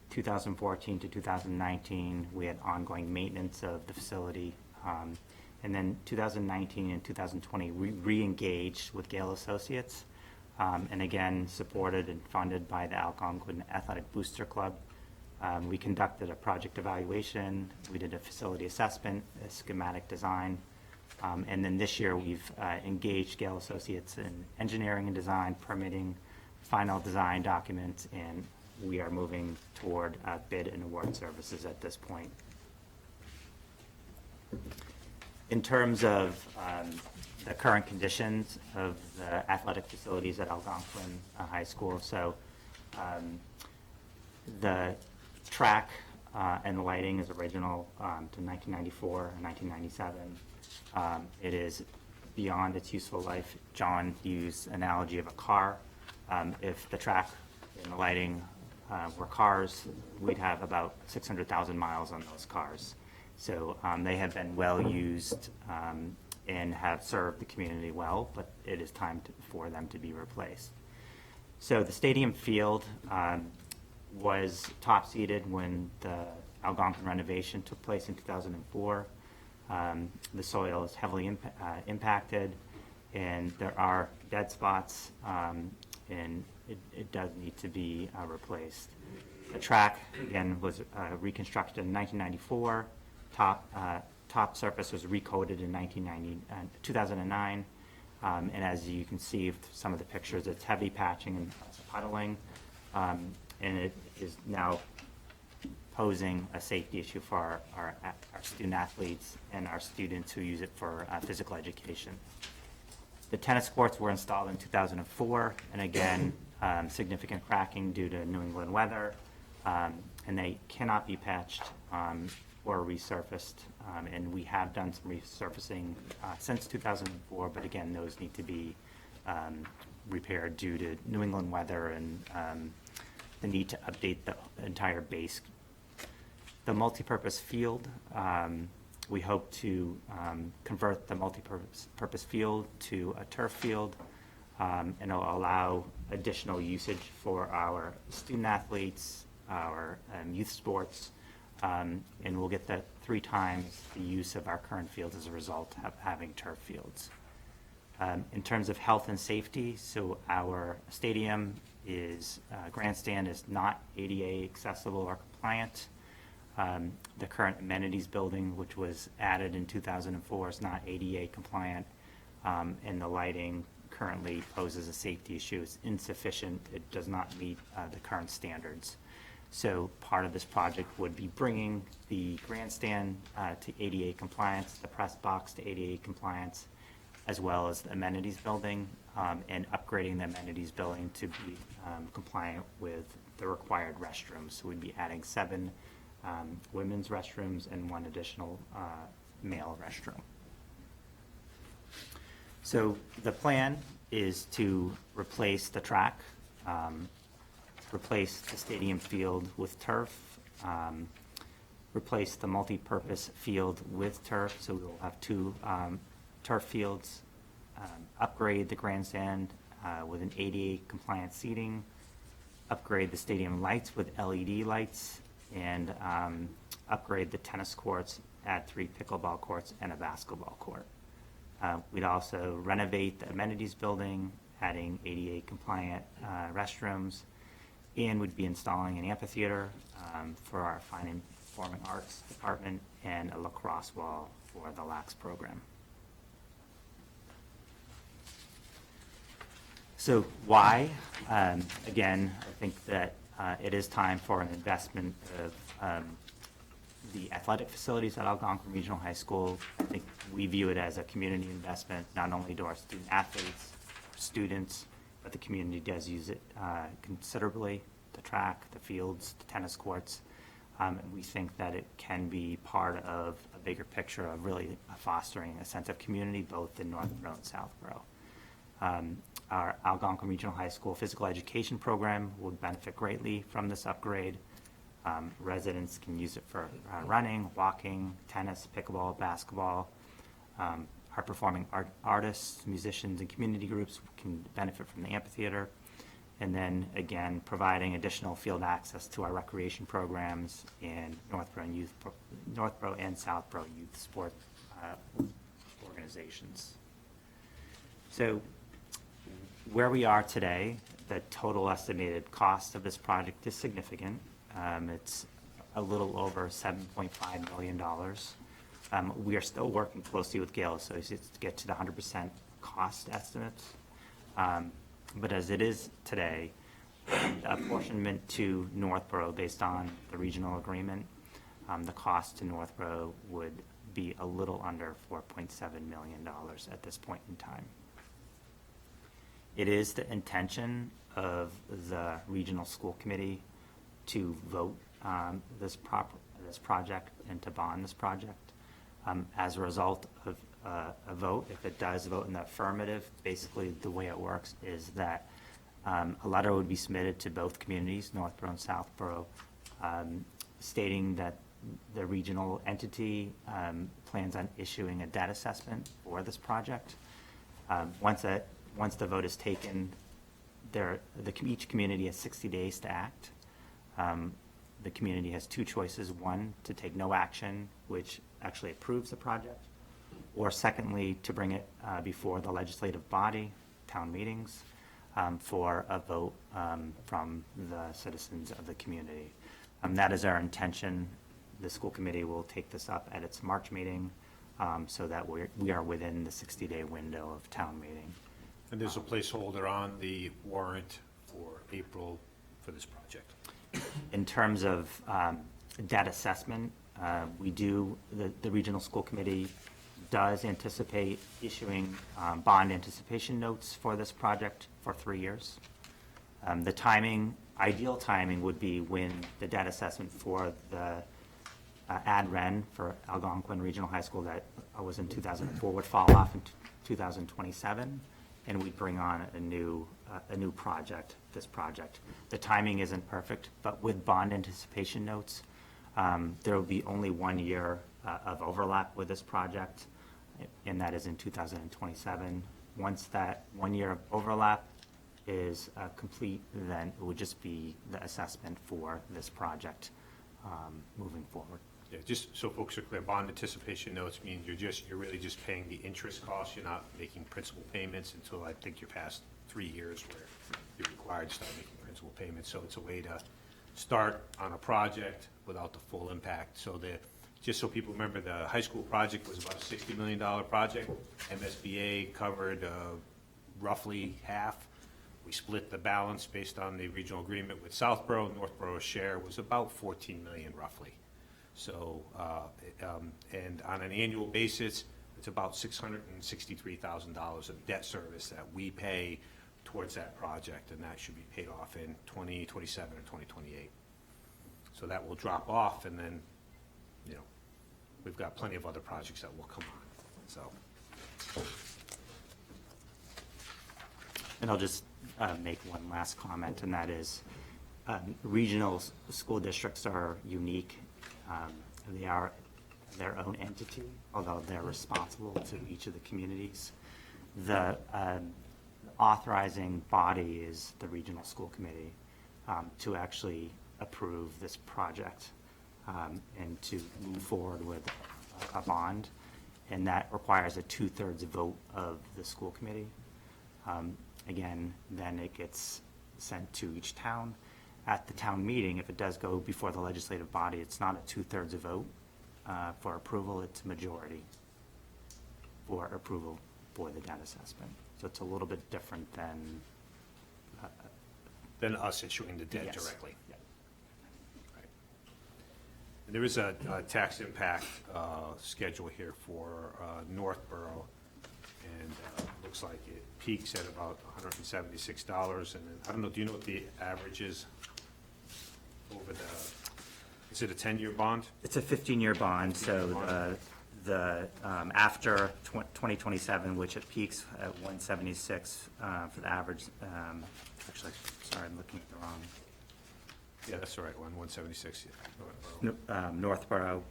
[SPEAKER 6] 2014 to 2019, we had ongoing maintenance of the facility. And then 2019 and 2020, we re-engaged with Gale Associates, and again, supported and funded by the Algonquin Athletic Booster Club. We conducted a project evaluation, we did a facility assessment, a schematic design, and then this year we've engaged Gale Associates in engineering and design, permitting, final design documents, and we are moving toward bid and award services at this point. In terms of the current conditions of the athletic facilities at Algonquin High School, so the track and the lighting is original to 1994 and 1997. It is beyond its useful life. John used analogy of a car. If the track and the lighting were cars, we'd have about 600,000 miles on those cars. So they have been well used and have served the community well, but it is time for them to be replaced. So the stadium field was top-seeded when the Algonquin renovation took place in 2004. The soil is heavily impacted, and there are dead spots, and it does need to be replaced. The track, again, was reconstructed in 1994. Top surface was recoated in 2009. And as you can see from some of the pictures, it's heavy patching and puddling, and it is now posing a safety issue for our student athletes and our students who use it for physical education. The tennis courts were installed in 2004, and again, significant cracking due to New England weather, and they cannot be patched or resurfaced, and we have done some resurfacing since 2004, but again, those need to be repaired due to New England weather and the need to update the entire base. The multipurpose field, we hope to convert the multipurpose field to a turf field, and it'll allow additional usage for our student athletes, our youth sports, and we'll get that 3 times the use of our current fields as a result of having turf fields. In terms of health and safety, so our stadium grandstand is not ADA accessible or compliant. The current amenities building, which was added in 2004, is not ADA compliant, and the lighting currently poses a safety issue. It's insufficient. It does not meet the current standards. So part of this project would be bringing the grandstand to ADA compliance, the press box to ADA compliance, as well as the amenities building, and upgrading the amenities building to be compliant with the required restrooms. So we'd be adding 7 women's restrooms and 1 additional male restroom. So the plan is to replace the track, replace the stadium field with turf, replace the multi-purpose field with turf, so we will have 2 turf fields, upgrade the grandstand with an ADA compliant seating, upgrade the stadium lights with LED lights, and upgrade the tennis courts, add 3 pickleball courts and a basketball court. We'd also renovate the amenities building, adding ADA compliant restrooms, and we'd be installing an amphitheater for our fine and performing arts department and a lacrosse wall for the LAX program. So why? Again, I think that it is time for an investment of the athletic facilities at Algonquin Regional High School. I think we view it as a community investment, not only to our student athletes, students, but the community does use it considerably, the track, the fields, the tennis courts. And we think that it can be part of a bigger picture of really fostering a sense of community both in Northborough and Southborough. Our Algonquin Regional High School physical education program would benefit greatly from this upgrade. Residents can use it for running, walking, tennis, pickleball, basketball. Our performing artists, musicians, and community groups can benefit from the amphitheater. And then, again, providing additional field access to our recreation programs and Northborough and Southborough youth sport organizations. So where we are today, the total estimated cost of this project is significant. It's a little over $7.5 million. We are still working closely with Gale Associates to get to the 100% cost estimates. But as it is today, the apportionment to Northborough based on the regional agreement, the cost to Northborough would be a little under $4.7 million at this point in time. It is the intention of the regional school committee to vote this project and to bond this project. As a result of a vote, if it does vote in the affirmative, basically the way it works is that a letter would be submitted to both communities, Northborough and Southborough, stating that the regional entity plans on issuing a debt assessment for this project. Once the vote is taken, each community has 60 days to act. The community has 2 choices: one, to take no action, which actually approves the project, or secondly, to bring it before the legislative body, town meetings, for a vote from the citizens of the community. That is our intention. The school committee will take this up at its March meeting so that we are within the 60-day window of town meeting.
[SPEAKER 3] And there's a placeholder on the warrant for April for this project.
[SPEAKER 6] In terms of debt assessment, the regional school committee does anticipate issuing bond anticipation notes for this project for 3 years. The ideal timing would be when the debt assessment for the AdRen for Algonquin Regional High School that was in 2004 would fall off in 2027, and we'd bring on a new project, this project. The timing isn't perfect, but with bond anticipation notes, there will be only 1 year of overlap with this project, and that is in 2027. Once that 1 year of overlap is complete, then it would just be the assessment for this project moving forward.
[SPEAKER 3] Yeah, just so folks are clear, bond anticipation notes means you're really just paying the interest costs. You're not making principal payments until I think you're past 3 years where you're required to start making principal payments. So it's a way to start on a project without the full impact. So just so people remember, the high school project was about a $60 million project. MSBA covered roughly half. We split the balance based on the regional agreement with Southborough. Northborough's share was about $14 million roughly. So, and on an annual basis, it's about $663,000 of debt service that we pay towards that project, and that should be paid off in 2027 or 2028. So that will drop off, and then, we've got plenty of other projects that will come on, so.
[SPEAKER 6] And I'll just make one last comment, and that is regional school districts are unique. They are their own entity, although they're responsible to each of the communities. The authorizing body is the regional school committee to actually approve this project. and to move forward with a bond. And that requires a 2/3 vote of the school committee. Again, then it gets sent to each town. At the town meeting, if it does go before the legislative body, it's not a 2/3 vote for approval, it's majority for approval for the debt assessment. So it's a little bit different than.
[SPEAKER 3] Than us issuing the debt
[SPEAKER 6] Yes.
[SPEAKER 3] directly.
[SPEAKER 6] Yeah.
[SPEAKER 3] Right. And there is a tax impact schedule here for Northborough, and looks like it peaks at about $176, and then, I don't know, do you know what the average is over is it a 10-year bond?
[SPEAKER 6] It's a 15-year bond, so after 2027, which it peaks at 176 for the average, actually, sorry, I'm looking at the wrong.
[SPEAKER 3] Yeah, that's the right one, 176. Yeah.
[SPEAKER 6] Northborough,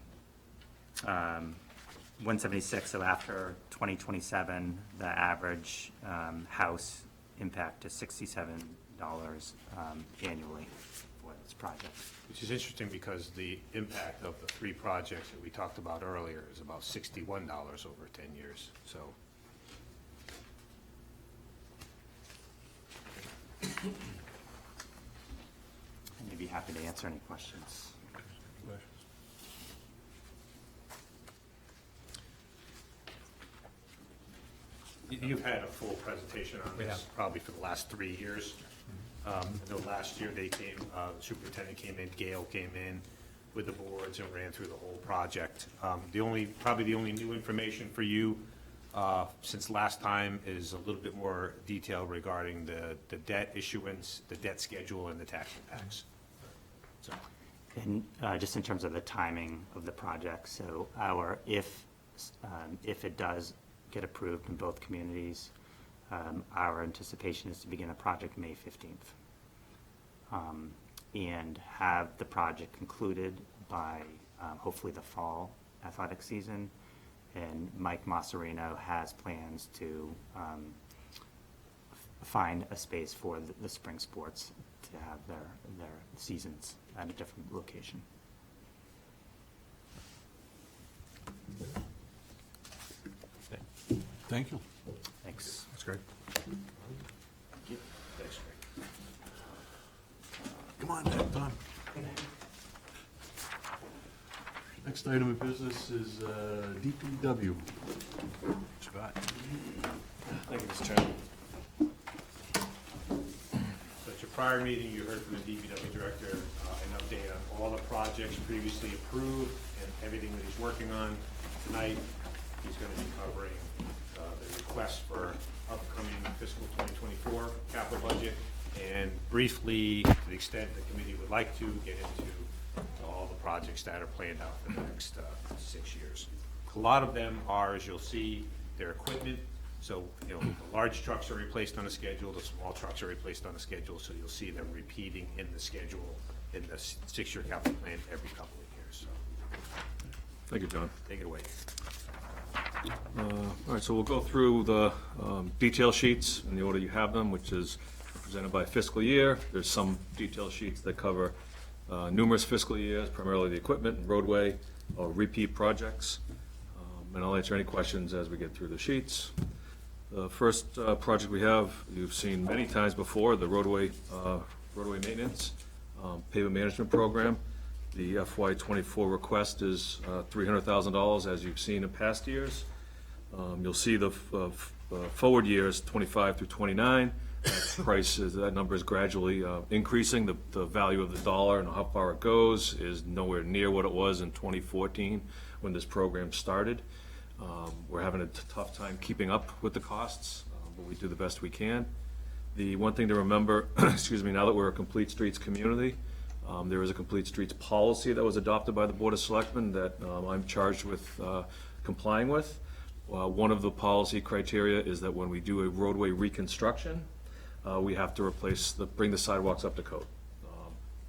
[SPEAKER 6] 176, so after 2027, the average house impact is $67 annually for this project.
[SPEAKER 3] Which is interesting because the impact of the 3 projects that we talked about earlier is about $61 over 10 years, so.
[SPEAKER 6] And I'd be happy to answer any questions.
[SPEAKER 3] You've had a full presentation on
[SPEAKER 2] We
[SPEAKER 3] this
[SPEAKER 2] have.
[SPEAKER 3] probably for the last 3 years. I know last year they came, the superintendent came in, Gail came in with the boards and ran through the whole project. Probably the only new information for you since last time is a little bit more detail regarding the debt issuance, the debt schedule, and the tax impacts. So,
[SPEAKER 6] And just in terms of the timing of the project, so if it does get approved in both communities, our anticipation is to begin a project May 15th. And have the project concluded by hopefully the fall athletic season. And Mike Massarino has plans to find a space for the spring sports to have their seasons at a different location.
[SPEAKER 1] Thank you.
[SPEAKER 6] Thanks.
[SPEAKER 2] That's great.
[SPEAKER 3] thanks, Greg.
[SPEAKER 1] Come on back, Tom. Next item of business is DPW. Scott.
[SPEAKER 3] Thank you, Mr. Chairman. So at your prior meeting, you heard from the DPW director an update on all the projects previously approved and everything that he's working on. Tonight, he's going to be covering the request for upcoming fiscal 2024 capital budget, and briefly, to the extent the committee would like to, get into all the projects that are planned out for the next 6 years. A lot of them are, as you'll see, their equipment. So, the large trucks are replaced on the schedule, the small trucks are replaced on the schedule, so you'll see them repeating in the schedule in the 6-year capital plan every couple of years. So,
[SPEAKER 5] Thank you, John.
[SPEAKER 3] take it away.
[SPEAKER 5] All right, so we'll go through the detail sheets in the order you have them, which is presented by fiscal year. There's some detail sheets that cover numerous fiscal years, primarily the equipment, and roadway, or repeat projects. And I'll answer any questions as we get through the sheets. The first project we have, you've seen many times before, the roadway maintenance pavement management program. The FY '24 request is $300,000, as you've seen in past years. You'll see the forward years, 25 through 29. That number is gradually increasing. The value of the dollar and how far it goes is nowhere near what it was in 2014 when this program started. We're having a tough time keeping up with the costs, but we do the best we can. The one thing to remember, excuse me, now that we're a complete streets community, there is a complete streets policy that was adopted by the Board of Selectmen that I'm charged with complying with. One of the policy criteria is that when we do a roadway reconstruction, we have to bring the sidewalks up to code.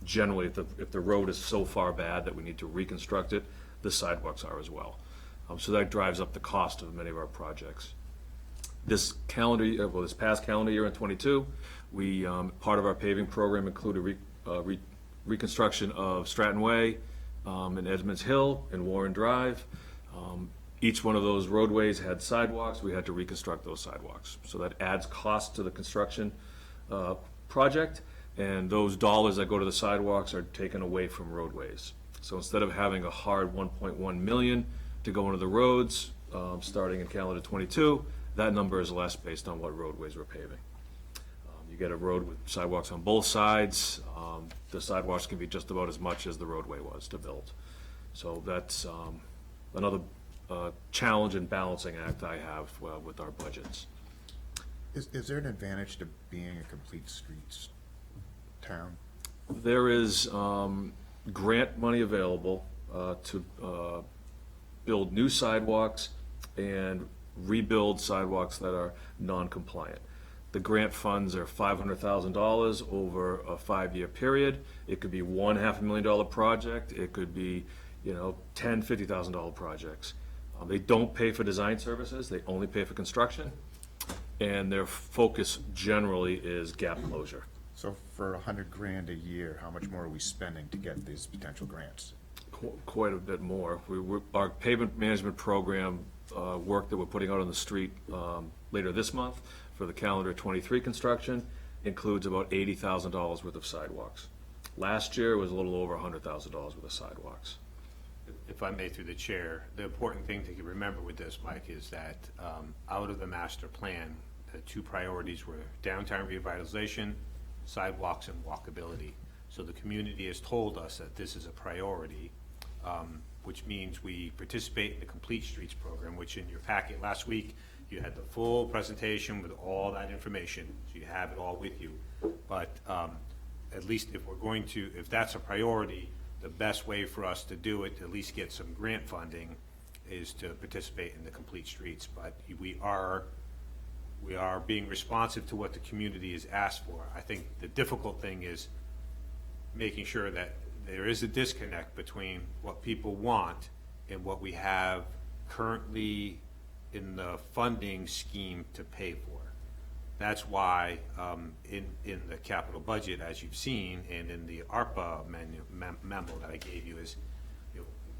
[SPEAKER 5] Generally, if the road is so far bad that we need to reconstruct it, the sidewalks are as well. So that drives up the cost of many of our projects. This past calendar year in '22, part of our paving program included reconstruction of Stratton Way, in Edmonds Hill and Warren Drive. Each one of those roadways had sidewalks. We had to reconstruct those sidewalks. So that adds cost to the construction project, and those dollars that go to the sidewalks are taken away from roadways. So instead of having a hard 1.1 million to go into the roads, starting in calendar '22, that number is less based on what roadways we're paving. You get a road with sidewalks on both sides, the sidewalks can be just about as much as the roadway was to build. So that's another challenge and balancing act I have with our budgets.
[SPEAKER 4] Is there an advantage to being a complete streets town?
[SPEAKER 5] There is grant money available to build new sidewalks and rebuild sidewalks that are non-compliant. The grant funds are $500,000 over a 5-year period. It could be $500,000 project. It could be, $10,000, $50,000 projects. They don't pay for design services. They only pay for construction. And their focus generally is gap closure.
[SPEAKER 4] So for $100,000 a year, how much more are we spending to get these potential grants?
[SPEAKER 5] Quite a bit more. Our pavement management program work that we're putting out on the street later this month for the calendar '23 construction includes about $80,000 worth of sidewalks. Last year was a little over $100,000 worth of sidewalks.
[SPEAKER 3] If I may, through the chair, the important thing to remember with this, Mike, is that out of the master plan, the two priorities were downtown revitalization, sidewalks, and walkability. So the community has told us that this is a priority, which means we participate in the Complete Streets program, which in your packet last week, you had the full presentation with all that information, so you have it all with you. But at least if that's a priority, the best way for us to do it, to at least get some grant funding, is to participate in the Complete Streets. But we are being responsive to what the community has asked for. I think the difficult thing is making sure that there is a disconnect between what people want and what we have currently in the funding scheme to pay for. That's why in the capital budget, as you've seen, and in the ARPA memo that I gave you, is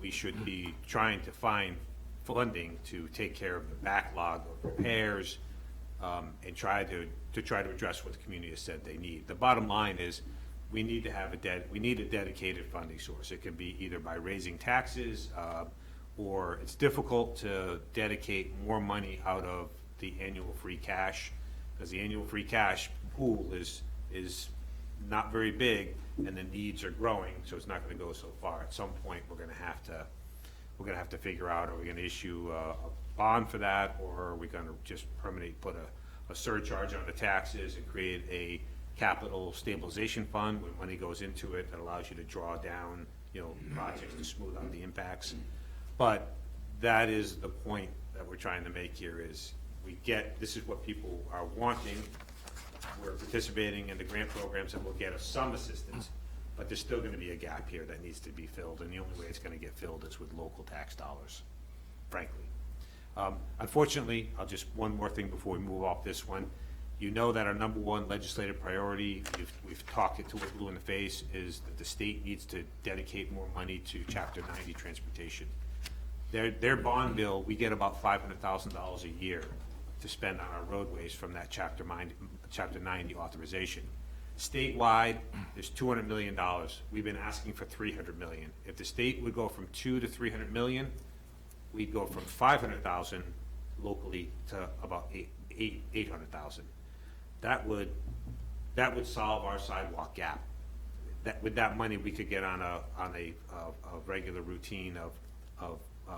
[SPEAKER 3] we should be trying to find funding to take care of the backlog of repairs and try to address what the community has said they need. The bottom line is we need to have a dedicated funding source. It can be either by raising taxes or it's difficult to dedicate more money out of the annual free cash, because the annual free cash pool is not very big and the needs are growing, so it's not going to go so far. At some point, we're going to have to figure out, are we going to issue a bond for that, or are we going to just permanently put a surcharge on the taxes and create a capital stabilization fund when money goes into it that allows you to draw down, projects to smooth out the impacts. But that is the point that we're trying to make here, is this is what people are wanting. We're participating in the grant programs that will get us some assistance, but there's still gonna be a gap here that needs to be filled, and the only way it's gonna get filled is with local tax dollars, frankly. Unfortunately, one more thing before we move off this one. You know that our number one legislative priority, we've talked it to it blue in the face, is that the state needs to dedicate more money to Chapter 90 transportation. Their bond bill, we get about $500,000 a year to spend on our roadways from that Chapter 90 authorization. Statewide, there's $200 million. We've been asking for $300 million. If the state would go from $200 to $300 million, we'd go from $500,000 locally to about $800,000. That would solve our sidewalk gap. With that money, we could get on a regular routine of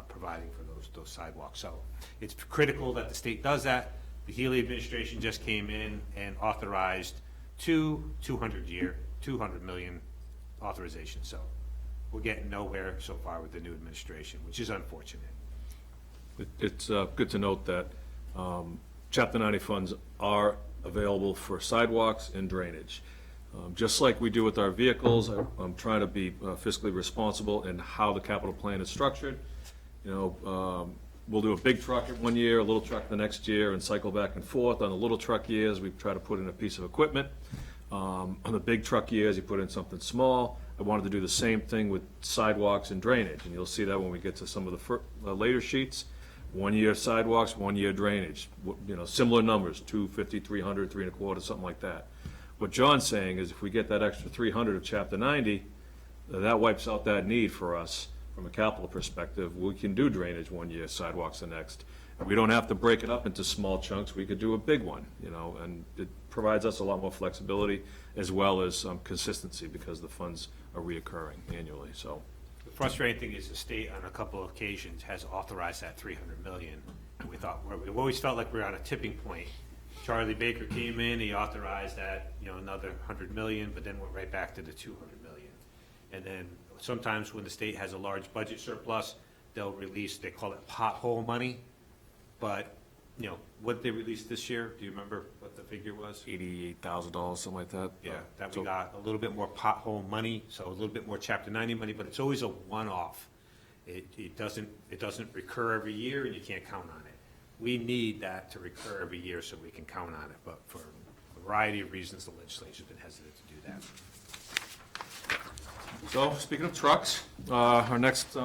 [SPEAKER 3] providing for those sidewalks. So it's critical that the state does that. The Healy administration just came in and authorized $200 million authorization. So we're getting nowhere so far with the new administration, which is unfortunate.
[SPEAKER 5] It's good to note that Chapter 90 funds are available for sidewalks and drainage. Just like we do with our vehicles, I'm trying to be fiscally responsible in how the capital plan is structured. We'll do a big truck one year, a little truck the next year, and cycle back and forth. On the little truck years, we try to put in a piece of equipment. On the big truck years, you put in something small. I wanted to do the same thing with sidewalks and drainage, and you'll see that when we get to some of the later sheets. 1 year sidewalks, 1 year drainage, similar numbers, 250, 300, 325, something like that. What John's saying is if we get that extra 300 of chapter 90, that wipes out that need for us from a capital perspective. We can do drainage 1 year, sidewalks the next. And we don't have to break it up into small chunks. We could do a big one, and it provides us a lot more flexibility as well as consistency because the funds are reoccurring annually, so.
[SPEAKER 3] The frustrating thing is the state on a couple of occasions has authorized that 300 million. We've always felt like we're on a tipping point. Charlie Baker came in, he authorized that, another 100 million, but then went right back to the 200 million. And then sometimes when the state has a large budget surplus, they'll release, they call it pothole money. But, what they released this year, do you remember what the figure was?
[SPEAKER 5] $88,000, something like that.
[SPEAKER 3] Yeah, that we
[SPEAKER 5] So-
[SPEAKER 3] got a little bit more pothole money, so a little bit more chapter 90 money, but it's always a one-off. It doesn't recur every year and you can't count on it. We need that to recur every year so we can count on it, but for a variety of reasons, the legislature's been hesitant to do that.
[SPEAKER 5] So, speaking of trucks, our next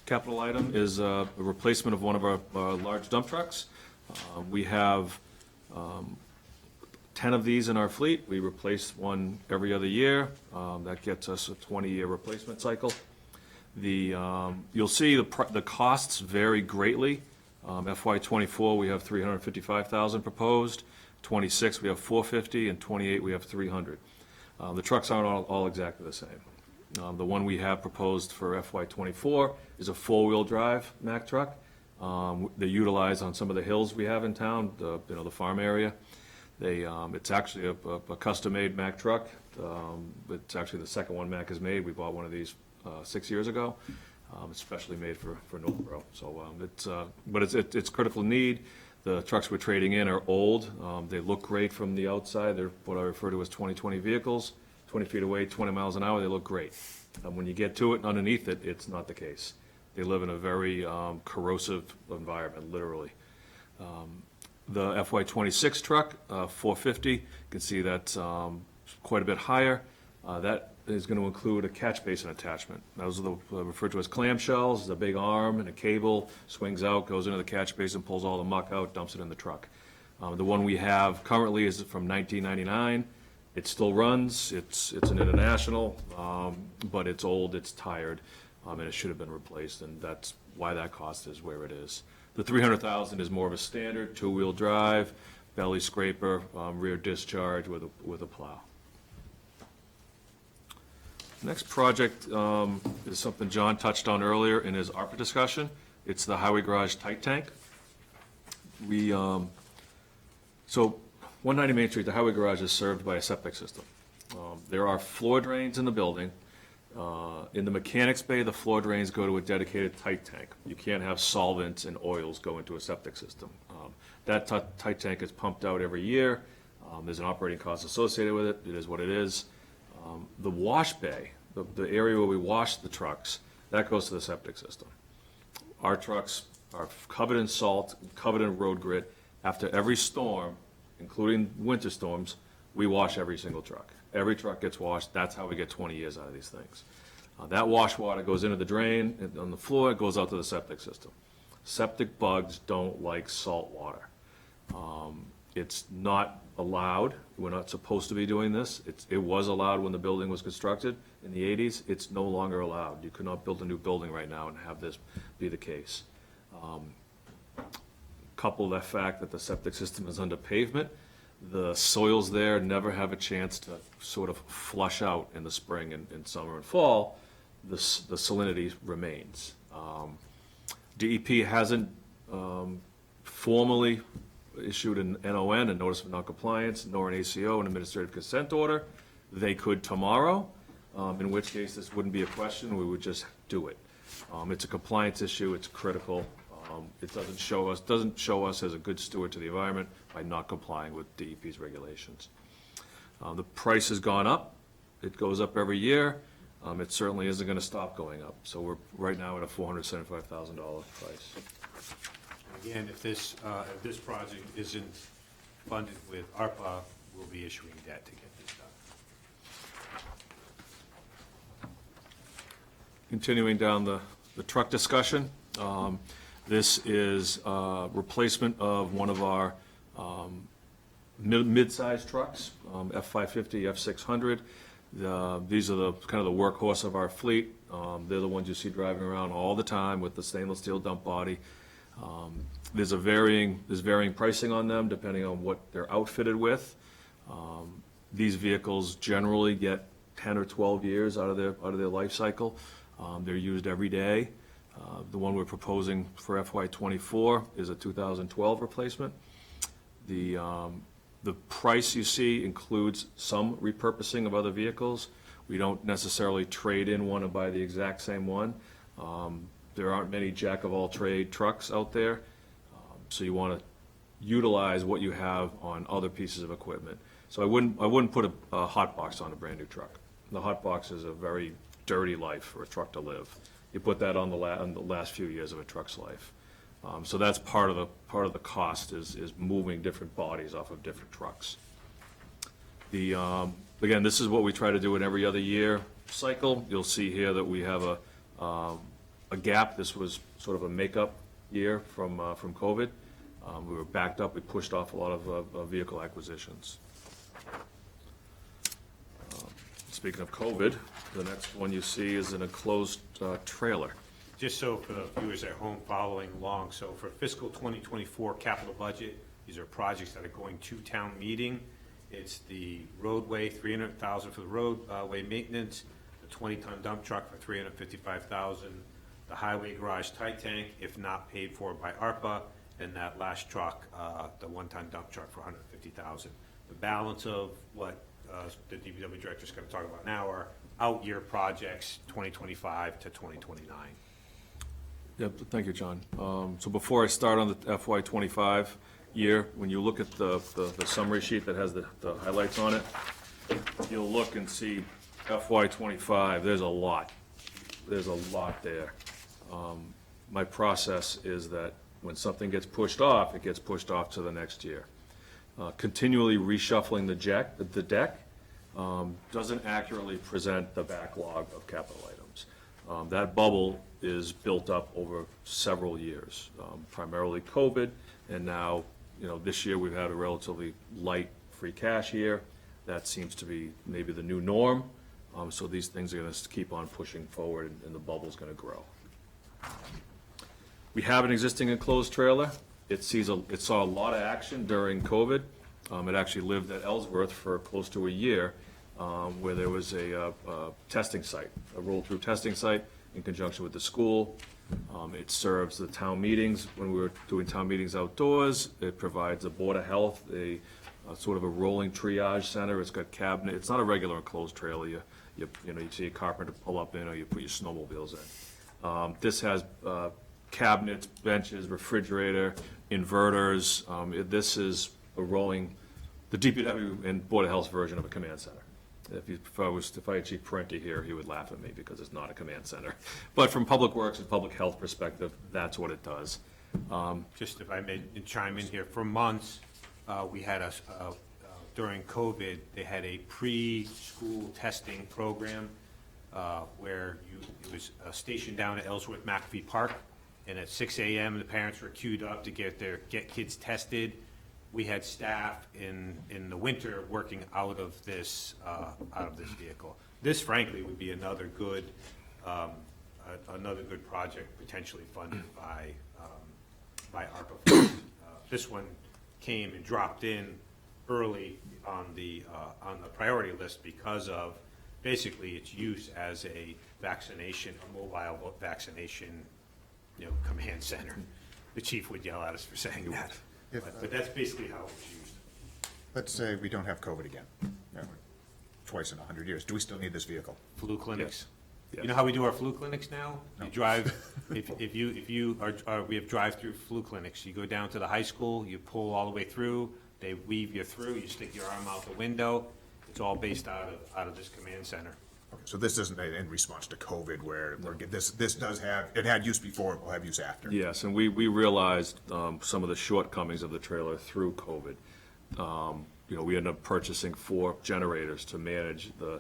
[SPEAKER 5] capital item is a replacement of one of our large dump trucks. We have 10 of these in our fleet. We replace one every other year. That gets us a 20-year replacement cycle. You'll see the costs vary greatly. FY '24, we have $355,000 proposed. '26, we have $450,000, and '28, we have $300,000. The trucks aren't all exactly the same. The one we have proposed for FY '24 is a four-wheel drive Mack truck. They utilize on some of the hills we have in town, the farm area. It's actually a custom-made Mack truck. It's actually the second one Mack has made. We bought one of these 6 years ago. It's specially made for Northborough. So it's critical need. The trucks we're trading in are old. They look great from the outside. They're what I refer to as 20/20 vehicles. 20 feet away, 20 miles an hour, they look great. When you get to it and underneath it, it's not the case. They live in a very corrosive environment, literally. The FY '26 truck, 450, you can see that's quite a bit higher. That is going to include a catch basin attachment. Those are referred to as clamshells. It's a big arm and a cable, swings out, goes into the catch basin, pulls all the muck out, dumps it in the truck. The one we have currently is from 1999. It still runs, it's an international, but it's old, it's tired, and it should have been replaced, and that's why that cost is where it is. The $300,000 is more of a standard two-wheel drive, belly scraper, rear discharge with a plow. Next project is something John touched on earlier in his ARPA discussion. It's the highway garage tight tank. So 190 Main Street, the highway garage is served by a septic system. There are floor drains in the building. In the mechanics bay, the floor drains go to a dedicated tight tank. You can't have solvents and oils go into a septic system. That tight tank is pumped out every year. There's an operating cost associated with it. It is what it is. The wash bay, the area where we wash the trucks, that goes to the septic system. Our trucks are covered in salt, covered in road grit. After every storm, including winter storms, we wash every single truck. Every truck gets washed. That's how we get 20 years out of these things. That wash water goes into the drain, and on the floor, it goes out to the septic system. Septic bugs don't like salt water. It's not allowed. We're not supposed to be doing this. It was allowed when the building was constructed in the 80s. It's no longer allowed. You could not build a new building right now and have this be the case. Couple that fact that the septic system is under pavement, the soils there never have a chance to sort of flush out in the spring and summer and fall. The salinity remains. DEP hasn't formally issued an NON, a Notice of Noncompliance, nor an ACO, an Administrative Consent Order. They could tomorrow, in which case this wouldn't be a question, we would just do it. It's a compliance issue, it's critical. It doesn't show us as a good steward to the environment by not complying with DEP's regulations. The price has gone up. It goes up every year. It certainly isn't going to stop going up. So we're right now at a $475,000 price.
[SPEAKER 3] Again, if this project isn't funded with ARPA, we'll be issuing debt to get this done.
[SPEAKER 5] continuing down the truck discussion. This is replacement of one of our mid-sized trucks, F-550, F-600. These are the kind of the workhorse of our fleet. They're the ones you see driving around all the time with the stainless steel dump body. There's varying pricing on them depending on what they're outfitted with. These vehicles generally get 10 or 12 years out of their life cycle. They're used every day. The one we're proposing for FY '24 is a 2012 replacement. The price you see includes some repurposing of other vehicles. We don't necessarily trade in one and buy the exact same one. There aren't many jack-of-all-trade trucks out there, so you want to utilize what you have on other pieces of equipment. So I wouldn't put a hot box on a brand-new truck. The hot box is a very dirty life for a truck to live. You put that on the last few years of a truck's life. So that's part of the cost is moving different bodies off of different trucks. Again, this is what we try to do in every other year cycle. You'll see here that we have a gap. This was sort of a makeup year from COVID. We were backed up. We pushed off a lot of vehicle acquisitions. Speaking of COVID, the next one you see is an enclosed trailer.
[SPEAKER 3] Just so for the viewers at home following along, so for fiscal 2024 capital budget, these are projects that are going to town meeting. It's the roadway, $300,000 for the roadway maintenance, the 20-ton dump truck for $355,000, the highway garage tight tank, if not paid for by ARPA, and that last truck, the 1-ton dump truck for $150,000. The balance of what the DPW director is going to talk about now are out-year projects, 2025 to 2029.
[SPEAKER 5] Yep, thank you, John. So before I start on the FY '25 year, when you look at the summary sheet that has the highlights on it, you'll look and see FY '25, there's a lot. There's a lot there. My process is that when something gets pushed off, it gets pushed off to the next year. Continually reshuffling the deck doesn't accurately present the backlog of capital items. That bubble is built up over several years, primarily COVID, and now, this year we've had a relatively light free cash year. That seems to be maybe the new norm. So these things are going to keep on pushing forward, and the bubble's going to grow. We have an existing enclosed trailer. It saw a lot of action during COVID. It actually lived at Ellsworth for close to a year, where there was a testing site, a roll-through testing site in conjunction with the school. It serves the town meetings when we were doing town meetings outdoors. It provides a Board of Health, a sort of a rolling triage center. It's got cabinet. It's not a regular enclosed trailer. You see a carpenter pull up in, or you put your snowmobiles in. This has cabinets, benches, refrigerator, inverters. This is a rolling, the DPW and Board of Health's version of a command center. If I had Chief Parenti here, he would laugh at me because it's not a command center. But from Public Works and Public Health perspective, that's what it does.
[SPEAKER 3] Just if I may chime in here, for months, we had during COVID, they had a pre-school testing program where it was stationed down at Ellsworth McAfee Park, and at 6 a.m. the parents were queued up to get kids tested. We had staff in the winter working out of this vehicle. This, frankly, would be another good project potentially funded by ARPA funds. This one came and dropped in early on the priority list because of basically its use as a mobile vaccination, command center. The chief would yell at us for saying that. But that's basically how it was used.
[SPEAKER 4] Let's say we don't have COVID again, twice in 100 years. Do we still need this vehicle?
[SPEAKER 3] Flu clinics.
[SPEAKER 5] Yes.
[SPEAKER 3] You know how we do our flu clinics now?
[SPEAKER 4] No.
[SPEAKER 3] You drive, if you we have drive-through flu clinics. You go down to the high school, you pull all the way through, they weave you through, you stick your arm out the window. It's all based out of this command center.
[SPEAKER 4] Okay, so this isn't in response to COVID where this does have, it had use before, it will have use after.
[SPEAKER 5] Yes, and we realized some of the shortcomings of the trailer through COVID. We ended up purchasing 4 generators to manage the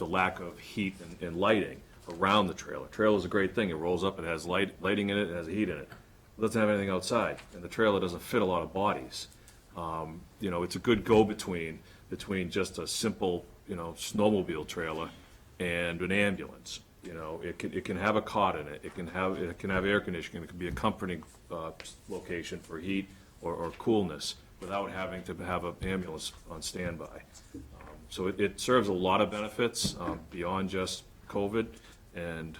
[SPEAKER 5] lack of heat and lighting around the trailer. Trailer's a great thing. It rolls up, it has lighting in it, it has heat in it. It doesn't have anything outside, and the trailer doesn't fit a lot of bodies. You know, it's a good go-between between just a simple, you know, snowmobile trailer and an ambulance. You know, it can have a cot in it. It can have air conditioning. It can be a comforting location for heat or coolness without having to have an ambulance on standby. So it serves a lot of benefits beyond just COVID, and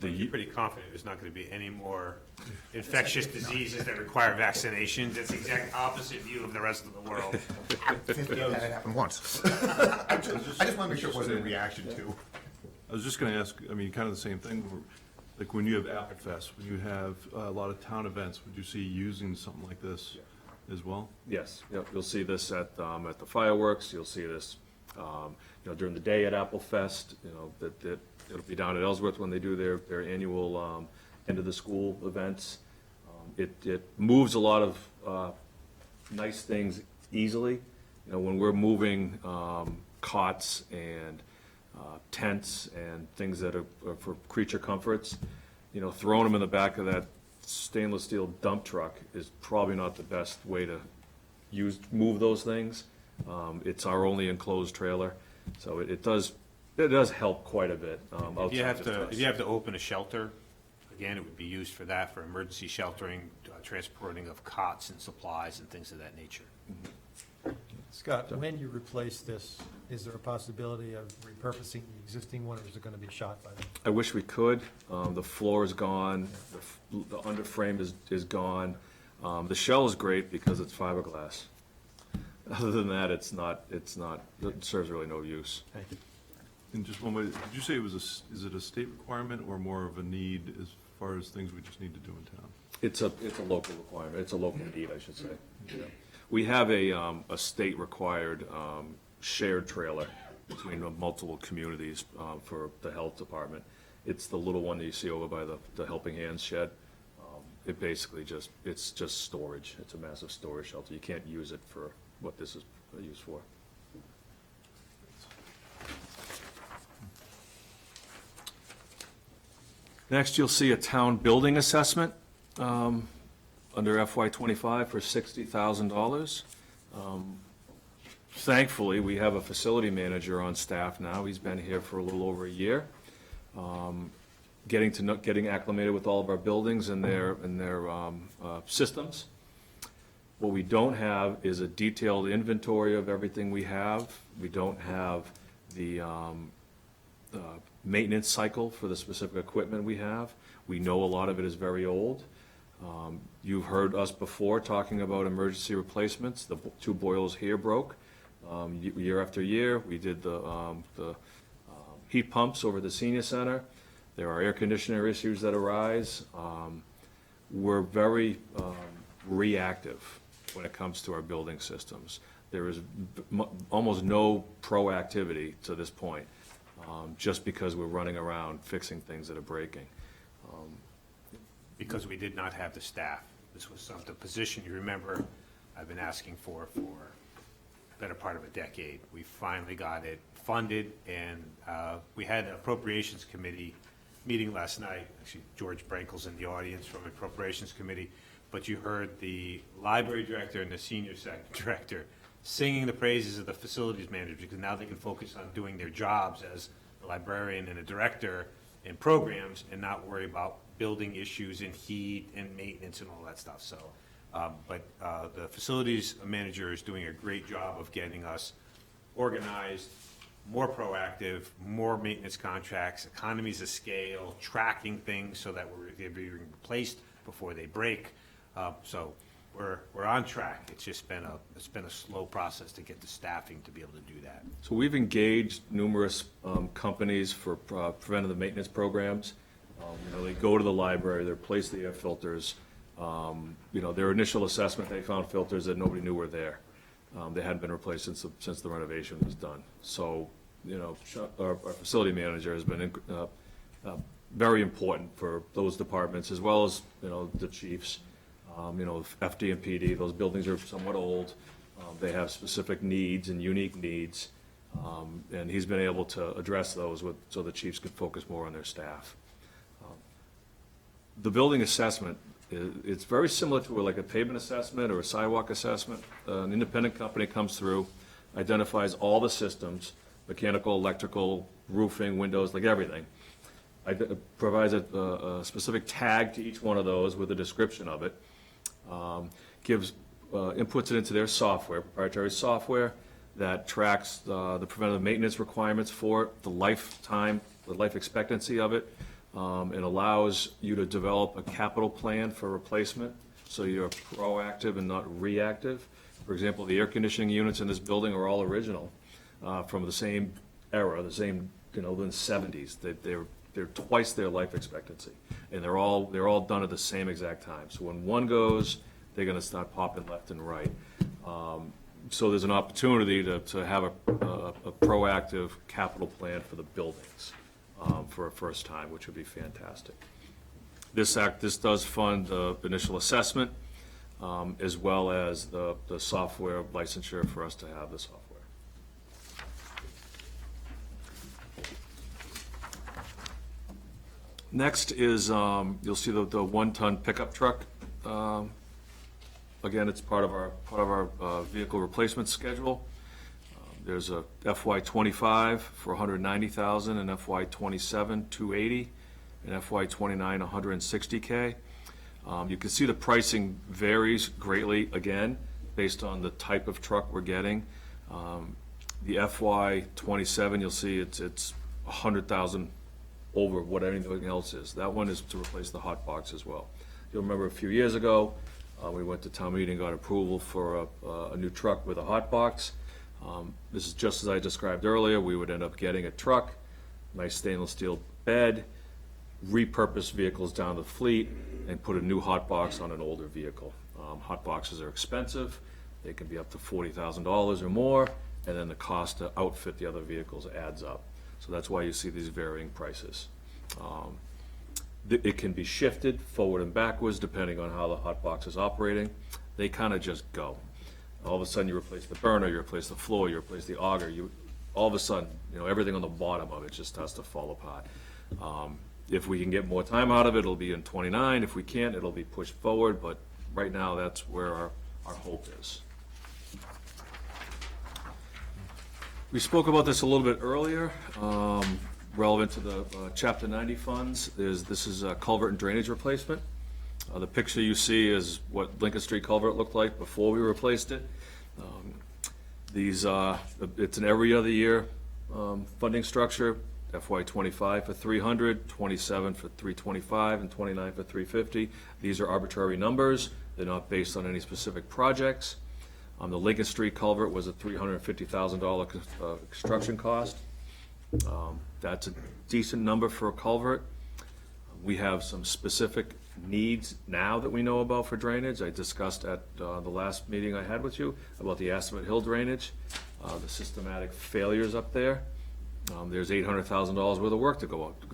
[SPEAKER 3] You're pretty confident there's not going to be any more infectious diseases that require vaccinations. That's the exact opposite view of the rest of the world.
[SPEAKER 4] That had happened once. I just want to make sure it wasn't a reaction to.
[SPEAKER 7] I was just gonna ask, I mean, kind of the same thing, like when you have Apple Fest, when you have a lot of town events, would you see using something like this as well?
[SPEAKER 5] yes, yep, you'll see this at the fireworks. You'll see this, you know, during the day at Apple Fest. You know, that it'll be down at Ellsworth when they do their annual end of the school events. It moves a lot of nice things easily. You know, when we're moving cots and tents and things that are for creature comforts, you know, throwing them in the back of that stainless steel dump truck is probably not the best way to move those things. It's our only enclosed trailer, so it does help quite a bit.
[SPEAKER 3] If you
[SPEAKER 5] outside just us.
[SPEAKER 3] if you have to open a shelter, again, it would be used for that, for emergency sheltering, transporting of cots and supplies and things of that nature.
[SPEAKER 2] Scott, when you replace this, is there a possibility of repurposing the existing one, or is it going to be shot by them?
[SPEAKER 5] I wish we could. The floor is gone, the underframe is gone. The shell is great because it's fiberglass. Other than that, it serves really no use.
[SPEAKER 2] Thank you.
[SPEAKER 7] And just one way, did you say is it a state requirement or more of a need as far as things we just need to do in town?
[SPEAKER 5] It's a local requirement, it's a local need, I should say. Yeah. We have a state required shared trailer between multiple communities for the health department. It's the little one that you see over by the Helping Hands shed. It basically it's just storage. It's a massive storage shelter. You can't use it for what this is used for. Next, you'll see a town building assessment under FY '25 for $60,000. Thankfully, we have a facility manager on staff now. He's been here for a little over a year. Getting acclimated with all of our buildings and their systems. What we don't have is a detailed inventory of everything we have. We don't have the maintenance cycle for the specific equipment we have. We know a lot of it is very old. You've heard us before talking about emergency replacements. The two boilers here broke. Year after year, we did the heat pumps over the senior center. There are air conditioner issues that arise. We're very reactive when it comes to our building systems. There is almost no proactivity to this point, just because we're running around fixing things that are breaking.
[SPEAKER 3] Because we did not have the staff. This was the position, you remember, I've been asking for the better part of a decade. We finally got it funded, and we had an appropriations committee meeting last night. Actually, George Brankel's in the audience from the appropriations committee, but you heard the library director and the senior director singing the praises of the facilities manager, because now they can focus on doing their jobs as a librarian and a director in programs and not worry about building issues in heat and maintenance and all that stuff. So, but the facilities manager is doing a great job of getting us organized, more proactive, more maintenance contracts, economies of scale, tracking things so that they're being replaced before they break. So we're on track. It's just been a slow process to get the staffing to be able to do that.
[SPEAKER 5] So we've engaged numerous companies for preventative maintenance programs. You know, they go to the library, they replace the air filters. You know, their initial assessment, they found filters that nobody knew were there. They hadn't been replaced since the renovation was done. So, you know, our facility manager has been very important for those departments, as well as, you know, the chiefs. You know, FD and PD, those buildings are somewhat old. They have specific needs and unique needs. And he's been able to address those so the chiefs can focus more on their staff. The building assessment, it's very similar to like a pavement assessment or a sidewalk assessment. An independent company comes through, identifies all the systems, mechanical, electrical, roofing, windows, like everything. Provides a specific tag to each one of those with a description of it. Inputs it into their software, proprietary software that tracks the preventative maintenance requirements for it, the lifetime, the life expectancy of it, and allows you to develop a capital plan for replacement, so you're proactive and not reactive. For example, the air conditioning units in this building are all original, from the same era, the same, the 70s. They're twice their life expectancy, and they're all done at the same exact time. So when one goes, they're gonna start popping left and right. So there's an opportunity to have a proactive capital plan for the buildings for a first time, which would be fantastic. This does fund the initial assessment, as well as the software licensure for us to have the software. Next is, you'll see the 1-ton pickup truck. Again, it's part of our vehicle replacement schedule. There's a FY '25 for $190,000, and FY '27 $280,000, and FY '29 $160K. You can see the pricing varies greatly, again, based on the type of truck we're getting. The FY '27, you'll see it's $100,000 over what anything else is. That one is to replace the hot box as well. You'll remember a few years ago, we went to town meeting, got approval for a new truck with a hot box. This is just as I described earlier. We would end up getting a truck, nice stainless steel bed, repurpose vehicles down the fleet, and put a new hot box on an older vehicle. Hot boxes are expensive. They can be up to $40,000 or more, and then the cost to outfit the other vehicles adds up. So that's why you see these varying prices. It can be shifted forward and backwards depending on how the hot box is operating. They kind of just go. All of a sudden you replace the burner, you replace the floor, you replace the auger, all of a sudden, everything on the bottom of it just starts to fall apart. If we can get more time out of it, it'll be in '29. If we can't, it'll be pushed forward, but right now that's where our hope is. We spoke about this a little bit earlier, relevant to the Chapter 90 funds. This is a culvert and drainage replacement. The picture you see is what Lincoln Street culvert looked like before we replaced it. It's an every other year funding structure. FY '25 for $300, '27 for $325, and '29 for $350. These are arbitrary numbers. They're not based on any specific projects. The Lincoln Street culvert was a $350,000 construction cost. That's a decent number for a culvert. We have some specific needs now that we know about for drainage. I discussed at the last meeting I had with you about the Assabet Hill drainage, the systematic failures up there. There's $800,000 worth of work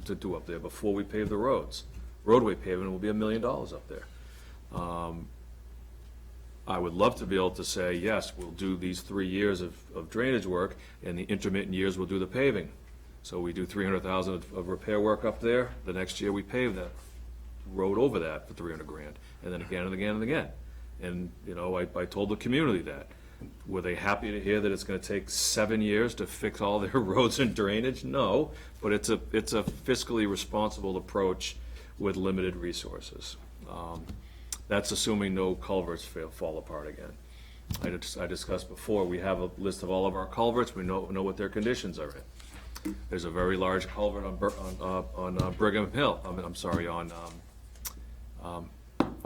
[SPEAKER 5] to do up there before we pave the roads. Roadway paving will be $1 million up there. I would love to be able to say, yes, we'll do these 3 years of drainage work, and the intermittent years we'll do the paving. So we do $300,000 of repair work up there. The next year we pave that road over that for $300,000, and then again and again and again. And I told the community that. Were they happy to hear that it's going to take 7 years to fix all their roads and drainage? No, but it's a fiscally responsible approach with limited resources. That's assuming no culverts fall apart again. I discussed before, we have a list of all of our culverts. We know what their conditions are in. There's a very large culvert on Brigham Hill. On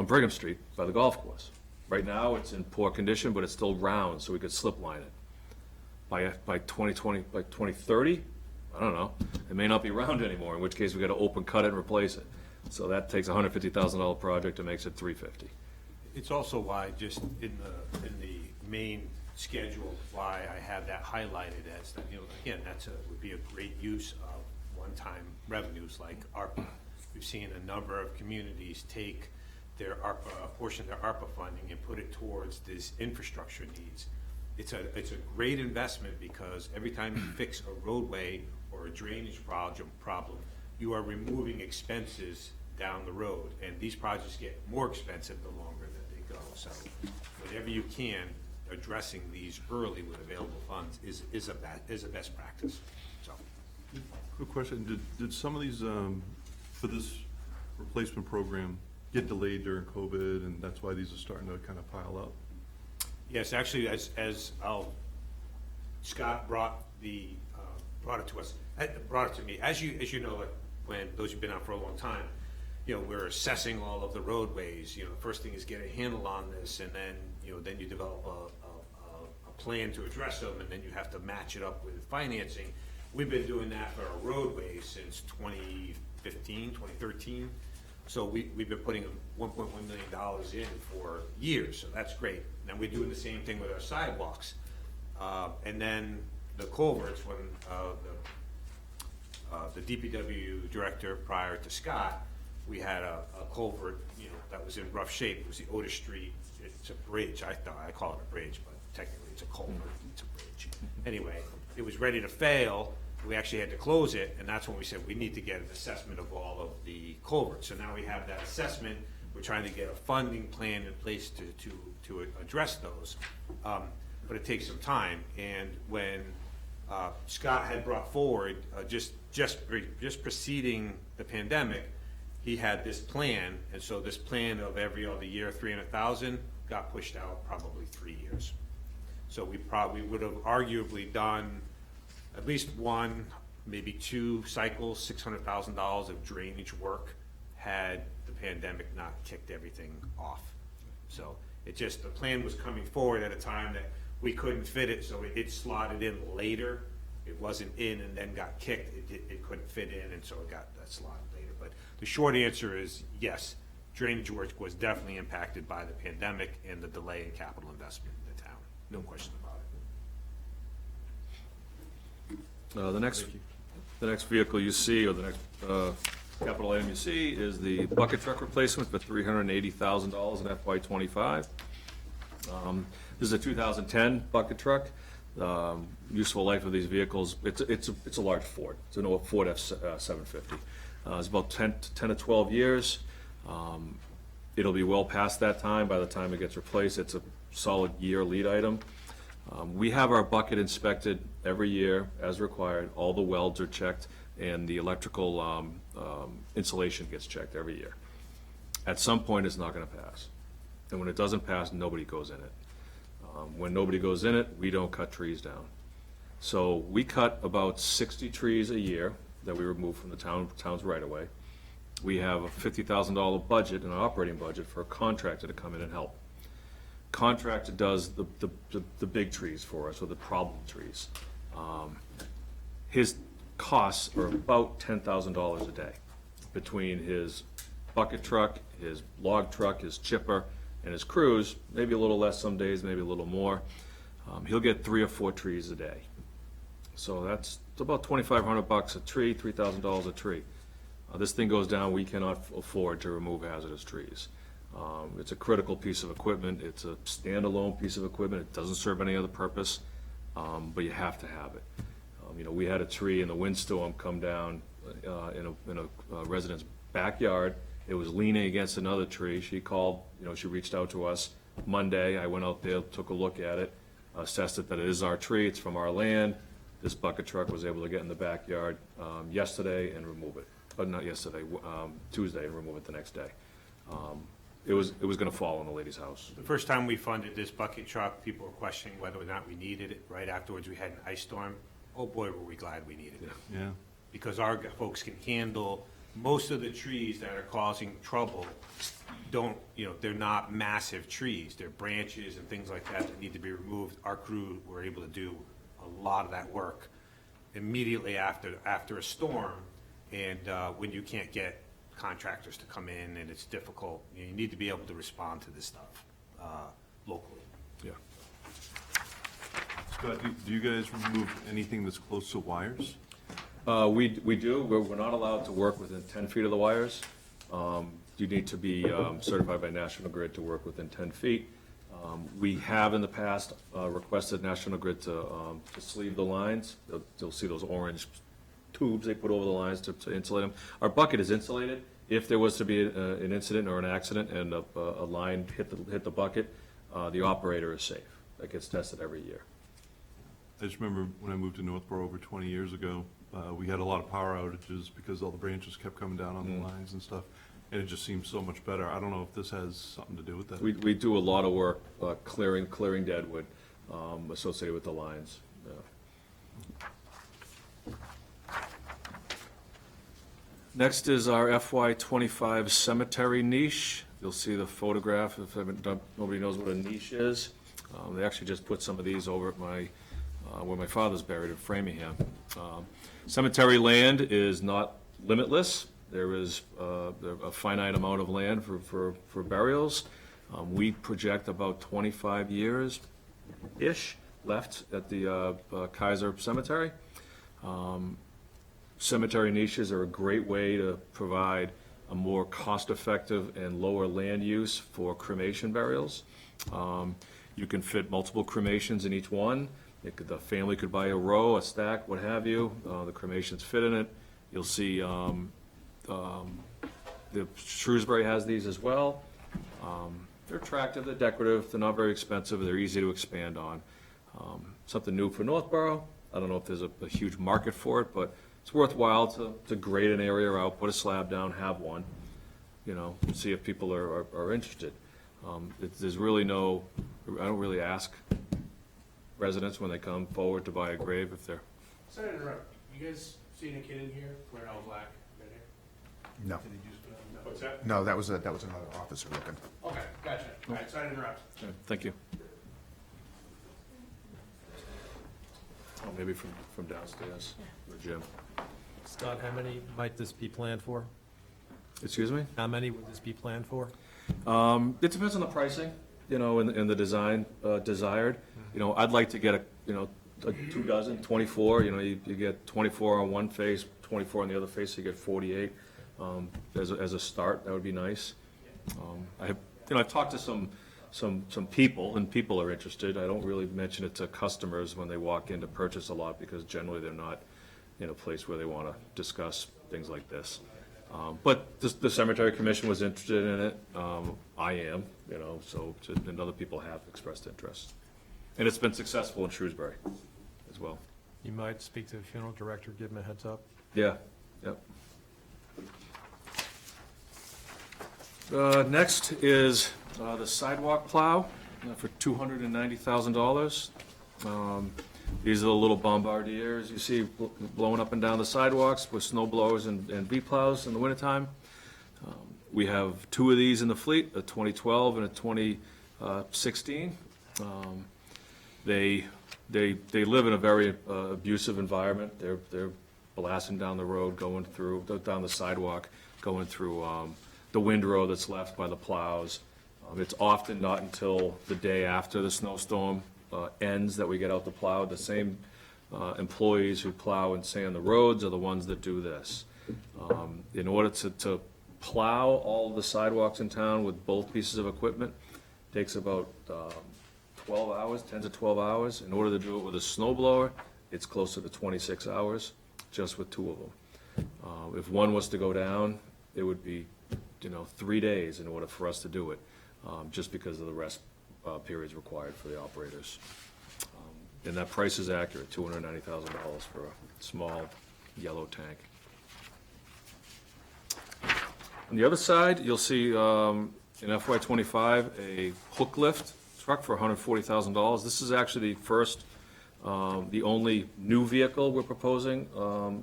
[SPEAKER 5] Brigham Street by the golf course. Right now, it's in poor condition, but it's still round, so we could slip line it. By 2030, I don't know. It may not be round anymore, in which case we got to open cut it and replace it. So that takes a $150,000 project and makes it $350,000.
[SPEAKER 3] It's also why, just in the main schedule, why I have that highlighted as, again, would be a great use of one-time revenues like ARPA. We've seen a number of communities take their ARPA, a portion of their ARPA funding and put it towards these infrastructure needs. it's a great investment because every time you fix a roadway or a drainage problem, you are removing expenses down the road. And these projects get more expensive the longer that they go. So whatever you can, addressing these early with available funds is a best practice, so.
[SPEAKER 7] Quick question, did some of these, for this replacement program, get delayed during COVID, and that's why these are starting to kind of pile up?
[SPEAKER 3] Yes, actually, Scott brought it to us, brought it to me. As you know, like, when those who've been out for a long time, you know, we're assessing all of the roadways. You know, the first thing is get a handle on this, and then, you know, then you develop a plan to address them, and then you have to match it up with financing. We've been doing that for our roadways since 2015, 2013. So we've been putting $1.1 million in for years, so that's great. And we're doing the same thing with our sidewalks. And then the culverts, when the DPW director prior to Scott, we had a culvert, you know, that was in rough shape. It was the Otis Street. It's a bridge. I call it a bridge, but technically it's a culvert. It's a bridge. Anyway, it was ready to fail. We actually had to close it, and that's when we said we need to get an assessment of all of the culverts. So now we have that assessment. We're trying to get a funding plan in place to address those, but it takes some time. And when Scott had brought forward just preceding the pandemic, he had this plan, and so this plan of every other year, 300,000, got pushed out probably 3 years. So we probably would have arguably done at least one, maybe 2 cycles, $600,000 of drainage work had the pandemic not kicked everything off. So the plan was coming forward at a time that we couldn't fit it, so it slotted in later. It wasn't in and then got kicked. It couldn't fit in, and so it got that slotted later. But the short answer is yes, drainage work was definitely impacted by the pandemic and the delay in capital investment in the town. No question about it.
[SPEAKER 5] The next vehicle you see, or the next capital item you see, is the bucket truck replacement for $380,000 in FY '25. This is a 2010 bucket truck. Useful life of these vehicles, it's a large Ford. It's an old Ford F-750. It's about 10 to 12 years. It'll be well past that time by the time it gets replaced. It's a solid year lead item. We have our bucket inspected every year as required. All the welds are checked, and the electrical insulation gets checked every year. At some point, it's not going to pass. And when it doesn't pass, nobody goes in it. When nobody goes in it, we don't cut trees down. So we cut about 60 trees a year that we remove from the town's right-of-way. We have a $50,000 budget, an operating budget, for a contractor to come in and help. Contractor does the big trees for us, or the problem trees. His costs are about $10,000 a day between his bucket truck, his log truck, his chipper, and his crews. Maybe a little less some days, maybe a little more. He'll get 3 or 4 trees a day. So it's about $2,500 a tree, $3,000 a tree. This thing goes down, we cannot afford to remove hazardous trees. It's a critical piece of equipment. It's a standalone piece of equipment. It doesn't serve any other purpose, but you have to have it. You know, we had a tree in the windstorm come down in a resident's backyard. It was leaning against another tree. She called, you know, she reached out to us Monday. I went out there, took a look at it, assessed it that it is our tree, it's from our land. This bucket truck was able to get in the backyard yesterday and remove it. Not yesterday, Tuesday, and remove it the next day. It was going to fall on the lady's house.
[SPEAKER 3] The first time we funded this bucket truck, people were questioning whether or not we needed it. Right afterwards, we had an ice storm. Oh boy, were we glad we needed it.
[SPEAKER 7] Yeah.
[SPEAKER 3] Because our folks can handle most of the trees that are causing trouble. They're not massive trees. They're branches and things like that need to be removed. Our crew were able to do a lot of that work immediately after a storm. And when you can't get contractors to come in and it's difficult, you need to be able to respond to this stuff locally.
[SPEAKER 5] Yeah.
[SPEAKER 7] Scott, do you guys remove anything that's close to wires?
[SPEAKER 5] We do. We're not allowed to work within 10 feet of the wires. You need to be certified by National Grid to work within 10 feet. We have in the past requested National Grid to sleeve the lines. You'll see those orange tubes they put over the lines to insulate them. Our bucket is insulated. If there was to be an incident or an accident and a line hit the bucket, the operator is safe. That gets tested every year.
[SPEAKER 7] I just remember when I moved to Northborough over 20 years ago, we had a lot of power outages because all the branches kept coming down on the lines and stuff, and it just seemed so much better. I don't know if this has something to do with that.
[SPEAKER 5] We do a lot of work clearing deadwood associated with the lines. Next is our FY '25 cemetery niche. You'll see the photograph if nobody knows what a niche is. They actually just put some of these over at where my father's buried in Framingham. Cemetery land is not limitless. There is a finite amount of land for burials. We project about 25 years-ish left at the Kaiser Cemetery. Cemetery niches are a great way to provide a more cost-effective and lower land use for cremation burials. You can fit multiple cremations in each one. The family could buy a row, a stack, what have you. The cremations fit in it. You'll see the Shrewsbury has these as well. They're attractive, they're decorative, they're not very expensive, they're easy to expand on. Something new for Northborough. I don't know if there's a huge market for it, but it's worthwhile to grade an area out, put a slab down, have one, see if people are interested. There's really no, I don't really ask residents when they come forward to buy a grave if they're.
[SPEAKER 8] Sorry to interrupt. You guys seen a kid in here wearing all black right here?
[SPEAKER 4] No,
[SPEAKER 8] What's that?
[SPEAKER 4] no, that was another officer looking.
[SPEAKER 8] Okay, gotcha. All right, sorry to interrupt.
[SPEAKER 5] Thank you. Oh, maybe from downstairs, or Jim.
[SPEAKER 2] Scott, how many might this be planned for?
[SPEAKER 5] Excuse me?
[SPEAKER 2] How many would this be planned for?
[SPEAKER 5] It depends on the pricing, and the design desired. I'd like to get a 24, you get 24 on one face, 24 on the other face, so you get 48. As a start, that would be nice. I've talked to some people, and people are interested. I don't really mention it to customers when they walk in to purchase a lot, because generally they're not in a place where they want to discuss things like this. But the Cemetery Commission was interested in it. I am, and other people have expressed interest. And it's been successful in Shrewsbury as well.
[SPEAKER 2] You might speak to the funeral director, give him a heads up.
[SPEAKER 5] Yeah, yep. Next is the sidewalk plow for $290,000. These are the little bombardiers you see blowing up and down the sidewalks with snow blowers and V-plows in the wintertime. We have two of these in the fleet, a 2012 and a 2016. They live in a very abusive environment. They're blasting down the road, down the sidewalk, going through the windrow that's left by the plows. It's often not until the day after the snowstorm ends that we get out the plow. The same employees who plow and sand the roads are the ones that do this. In order to plow all of the sidewalks in town with both pieces of equipment, takes about 12 hours, 10 to 12 hours. In order to do it with a snow blower, it's closer to 26 hours, just with two of them. If one was to go down, it would be 3 days in order for us to do it, just because of the rest periods required for the operators. And that price is accurate, $290,000 for a small yellow tank. On the other side, you'll see in FY '25 a hook lift truck for $140,000. This is actually the only new vehicle we're proposing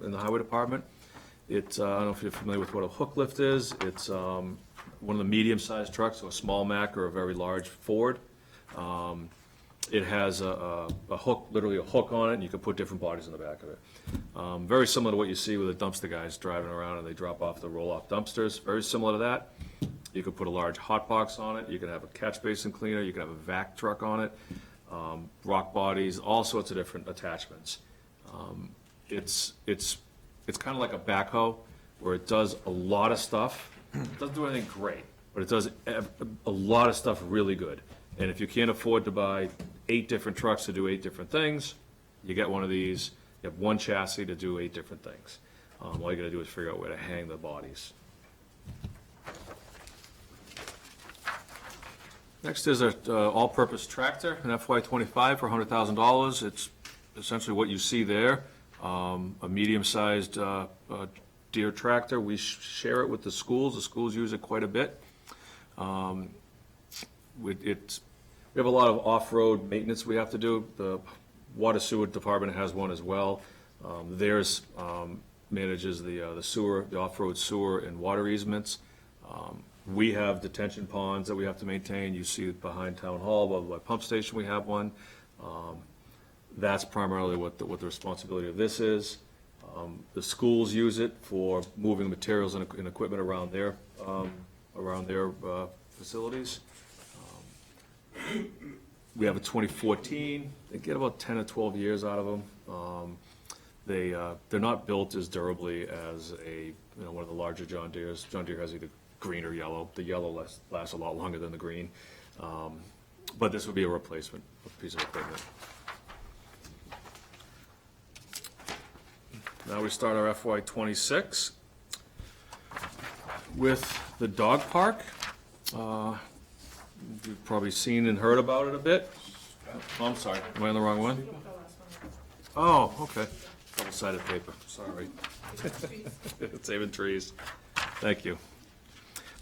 [SPEAKER 5] in the highway department. I don't know if you're familiar with what a hook lift is. It's one of the medium-sized trucks, so a small Mack or a very large Ford. It has a hook, literally a hook on it, and you can put different bodies in the back of it. Very similar to what you see with the dumpster guys driving around and they drop off the roll-off dumpsters. Very similar to that. You could put a large hot box on it. You can have a catch basin cleaner. You can have a vac truck on it. Rock bodies, all sorts of different attachments. It's kind of like a backhoe where it does a lot of stuff. It doesn't do anything great, but it does a lot of stuff really good. And if you can't afford to buy 8 different trucks to do 8 different things, you get one of these, you have one chassis to do 8 different things. All you gotta do is figure out where to hang the bodies. Next is a all-purpose tractor, an FY '25 for $100,000. It's essentially what you see there, a medium-sized Deere tractor. We share it with the schools. The schools use it quite a bit. We have a lot of off-road maintenance we have to do. The Water Sewer Department has one as well. Theirs manages the sewer, the off-road sewer and water easements. We have detention ponds that we have to maintain. You see it behind Town Hall, above the pump station, we have one. That's primarily what the responsibility of this is. The schools use it for moving materials and equipment around their facilities. We have a 2014. They get about 10 or 12 years out of them. They're not built as durably as one of the larger John Deeres. John Deere has either green or yellow. The yellow lasts a lot longer than the green. But this would be a replacement piece of equipment. Now we start our FY '26 with the dog park. You've probably seen and heard about it a bit. Oh, I'm sorry, am I on the wrong one? Oh, okay. Double-sided paper, sorry. Saving trees. Thank you.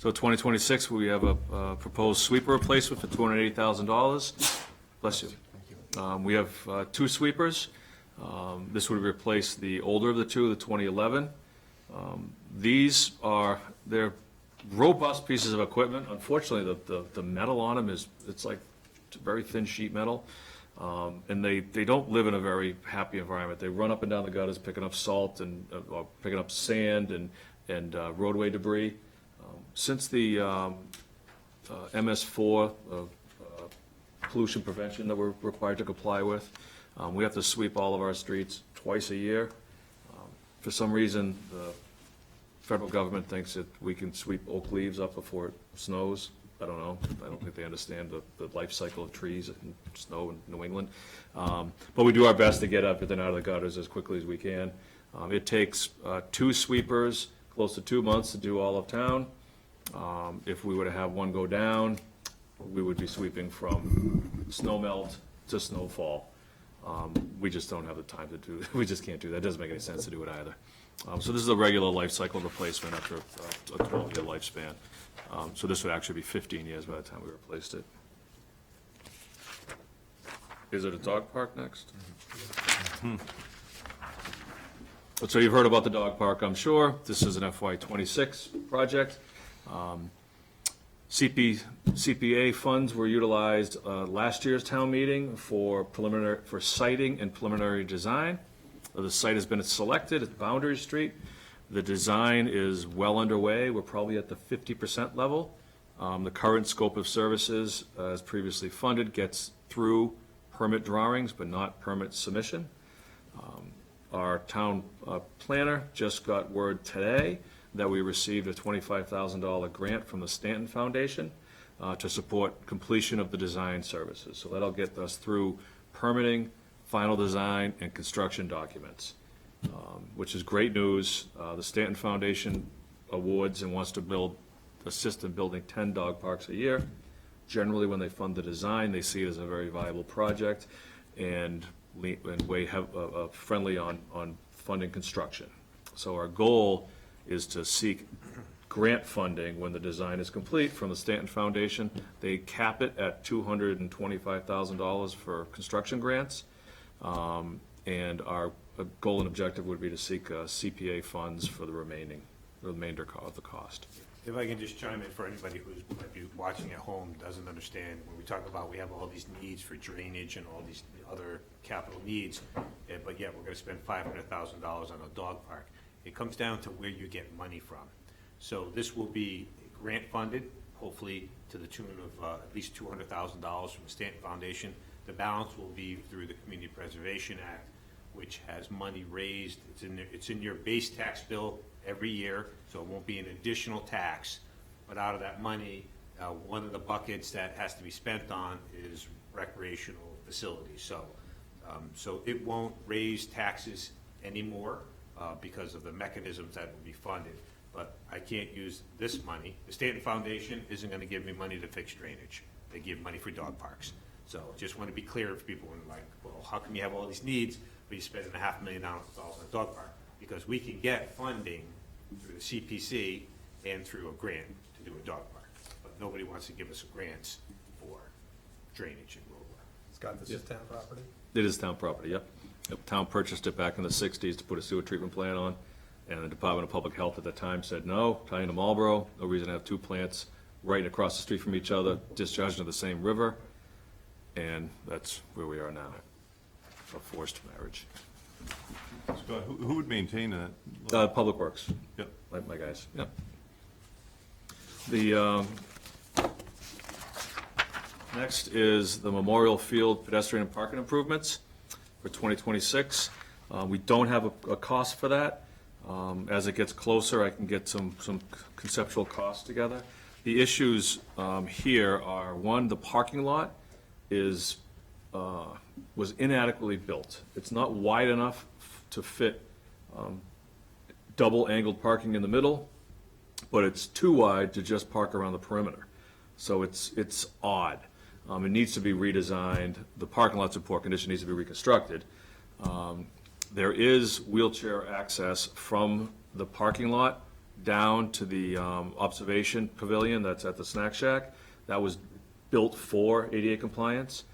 [SPEAKER 5] So 2026, we have a proposed sweeper replacement for $280,000. Bless you. We have 2 sweepers. This would replace the older of the 2, the 2011. They're robust pieces of equipment. Unfortunately, the metal on them it's like very thin sheet metal. And they don't live in a very happy environment. They run up and down the gutters picking up salt and or picking up sand and roadway debris. Since the MS4 pollution prevention that we're required to comply with, we have to sweep all of our streets twice a year. For some reason, the federal government thinks that we can sweep oak leaves up before it snows. I don't know. I don't think they understand the life cycle of trees and snow in New England. But we do our best to get everything out of the gutters as quickly as we can. It takes 2 sweepers, close to 2 months to do all of town. If we were to have one go down, we would be sweeping from snow melt to snowfall. We just don't have the time to do, we just can't do that. It doesn't make any sense to do it either. So this is a regular life cycle replacement after a 12-year lifespan. So this would actually be 15 years by the time we replaced it. Is it a dog park next? So you've heard about the dog park, I'm sure. This is an FY '26 project. CPA funds were utilized last year's town meeting for siting and preliminary design. The site has been selected at Boundary Street. The design is well underway. We're probably at the 50% level. The current scope of services, as previously funded, gets through permit drawings, but not permit submission. Our town planner just got word today that we received a $25,000 grant from the Stanton Foundation to support completion of the design services. So that'll get us through permitting, final design, and construction documents, which is great news. The Stanton Foundation awards and wants to assist in building 10 dog parks a year. Generally, when they fund the design, they see it as a very viable project and friendly on funding construction. So our goal is to seek grant funding when the design is complete from the Stanton Foundation. They cap it at $225,000 for construction grants. And our goal and objective would be to seek CPA funds for the remainder of the cost.
[SPEAKER 3] If I can just chime in for anybody who's might be watching at home, doesn't understand, when we talk about we have all these needs for drainage and all these other capital needs, but yet we're gonna spend $500,000 on a dog park. It comes down to where you get money from. So this will be grant funded, hopefully to the tune of at least $200,000 from the Stanton Foundation. The balance will be through the Community Preservation Act, which has money raised. It's in your base tax bill every year, so it won't be an additional tax. But out of that money, One of the buckets that has to be spent on is recreational facilities. So it won't raise taxes anymore because of the mechanisms that will be funded. But I can't use this money. The Stanton Foundation isn't going to give me money to fix drainage. They give money for dog parks. So just want to be clear if people are like, well, how come you have all these needs, but you're spending $500,000 on a dog park? Because we can get funding through the CPC and through a grant to do a dog park. But nobody wants to give us grants for drainage and road work.
[SPEAKER 2] Scott, this is town property?
[SPEAKER 5] It is town property, yep. The town purchased it back in the 60s to put a sewer treatment plant on, and the Department of Public Health at the time said, no, tie into Marlboro, no reason to have two plants right across the street from each other, discharging to the same river, and that's where we are now, a forced marriage.
[SPEAKER 7] Scott, who would maintain that?
[SPEAKER 5] Public Works,
[SPEAKER 7] Yep.
[SPEAKER 5] my guys, yep. The, next is the Memorial Field pedestrian and parking improvements for 2026. We don't have a cost for that. As it gets closer, I can get some conceptual costs together. The issues here are, one, the parking lot was inadequately built. It's not wide enough to fit double-angled parking in the middle, but it's too wide to just park around the perimeter. So it's odd. It needs to be redesigned. The parking lot's in poor condition, needs to be reconstructed. There is wheelchair access from the parking lot down to the observation pavilion that's at the snack shack. That was built for ADA compliance.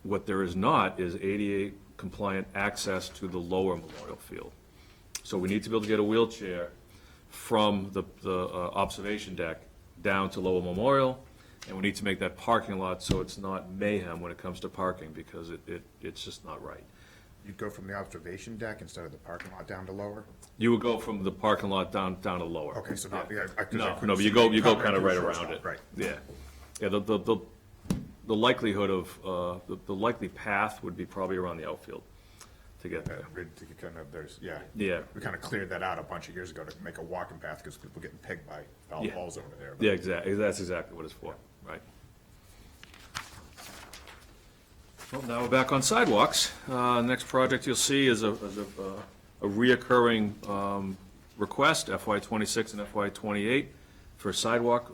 [SPEAKER 5] What there is not is ADA compliant access to the lower Memorial Field. So we need to be able to get a wheelchair from the observation deck down to Lower Memorial, and we need to make that parking lot so it's not mayhem when it comes to parking, because it's just not right.
[SPEAKER 4] You'd go from the observation deck instead of the parking lot down to lower?
[SPEAKER 5] You would go from the parking lot down to Lower.
[SPEAKER 4] Okay, so not, yeah,
[SPEAKER 5] No, but you go kind of right around it.
[SPEAKER 4] Right.
[SPEAKER 5] Yeah. Yeah, the likelihood of, the likely path would be probably around the outfield to get there. Yeah.
[SPEAKER 4] We kind of cleared that out a bunch of years ago to make a walking path because people getting pegged by foul
[SPEAKER 5] Yeah.
[SPEAKER 4] balls over there.
[SPEAKER 5] Yeah, exactly. That's exactly what it's for, right? Well, now we're back on sidewalks. Next project you'll see is a reoccurring request, FY '26 and FY '28, for sidewalk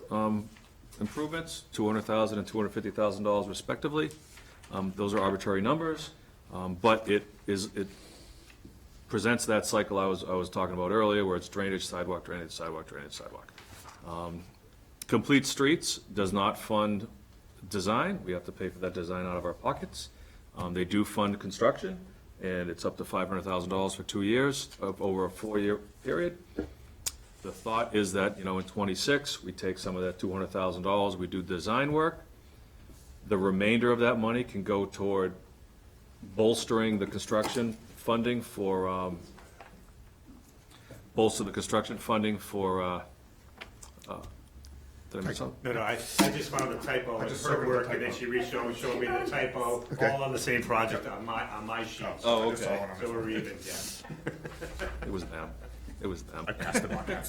[SPEAKER 5] improvements, $200,000 and $250,000 respectively. Those are arbitrary numbers, but it presents that cycle I was talking about earlier, where it's drainage, sidewalk, drainage, sidewalk, drainage, sidewalk. Complete Streets does not fund design. We have to pay for that design out of our pockets. They do fund construction, and it's up to $500,000 for 2 years over a 4-year period. The thought is that, in '26, we take some of that $200,000, we do design work. The remainder of that money can go toward bolstering the construction funding for, did I miss something?
[SPEAKER 3] No, I just found a typo in her work, and then she reached over and showed me the typo, all on the same project on my sheet.
[SPEAKER 5] Oh,
[SPEAKER 4] I just saw
[SPEAKER 5] okay.
[SPEAKER 4] one on
[SPEAKER 3] So
[SPEAKER 4] this
[SPEAKER 3] we're
[SPEAKER 4] one.
[SPEAKER 3] even, yeah.
[SPEAKER 5] It was them. It was them.
[SPEAKER 4] I passed them on that.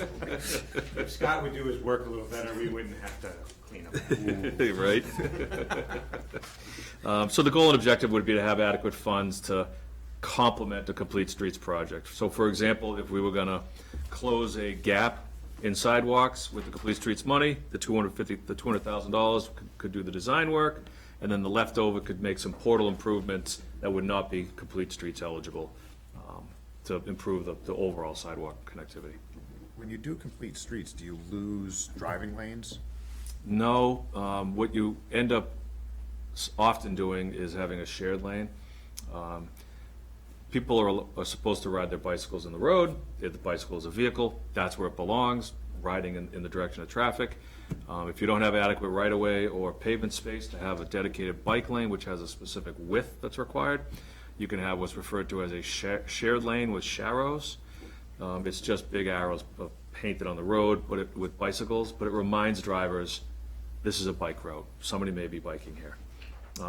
[SPEAKER 3] If Scott would do his work a little better, we wouldn't have to clean up that.
[SPEAKER 5] Right? So the goal and objective would be to have adequate funds to complement the Complete Streets project. So for example, if we were gonna close a gap in sidewalks with the Complete Streets money, the $200,000 could do the design work, and then the leftover could make some portal improvements that would not be Complete Streets eligible, to improve the overall sidewalk connectivity.
[SPEAKER 4] When you do complete streets, do you lose driving lanes?
[SPEAKER 5] No, what you end up often doing is having a shared lane. People are supposed to ride their bicycles in the road. If the bicycle is a vehicle, that's where it belongs, riding in the direction of traffic. If you don't have adequate right-of-way or pavement space to have a dedicated bike lane, which has a specific width that's required, you can have what's referred to as a shared lane with sharrows. It's just big arrows painted on the road, with bicycles, but it reminds drivers, this is a bike road. Somebody may be biking here.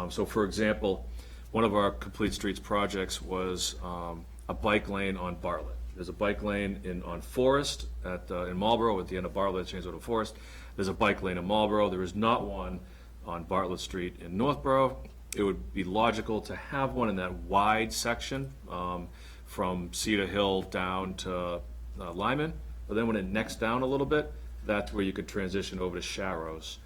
[SPEAKER 5] So for example, one of our Complete Streets projects was a bike lane on Bartlett. There's a bike lane on Forest in Marlboro, at the end of Bartlett, changed over to Forest. There's a bike lane in Marlboro. There is not one on Bartlett Street in Northborough. It would be logical to have one in that wide section from Cedar Hill down to Lyman. But then when it necks down a little bit, that's where you could transition over to Sharrows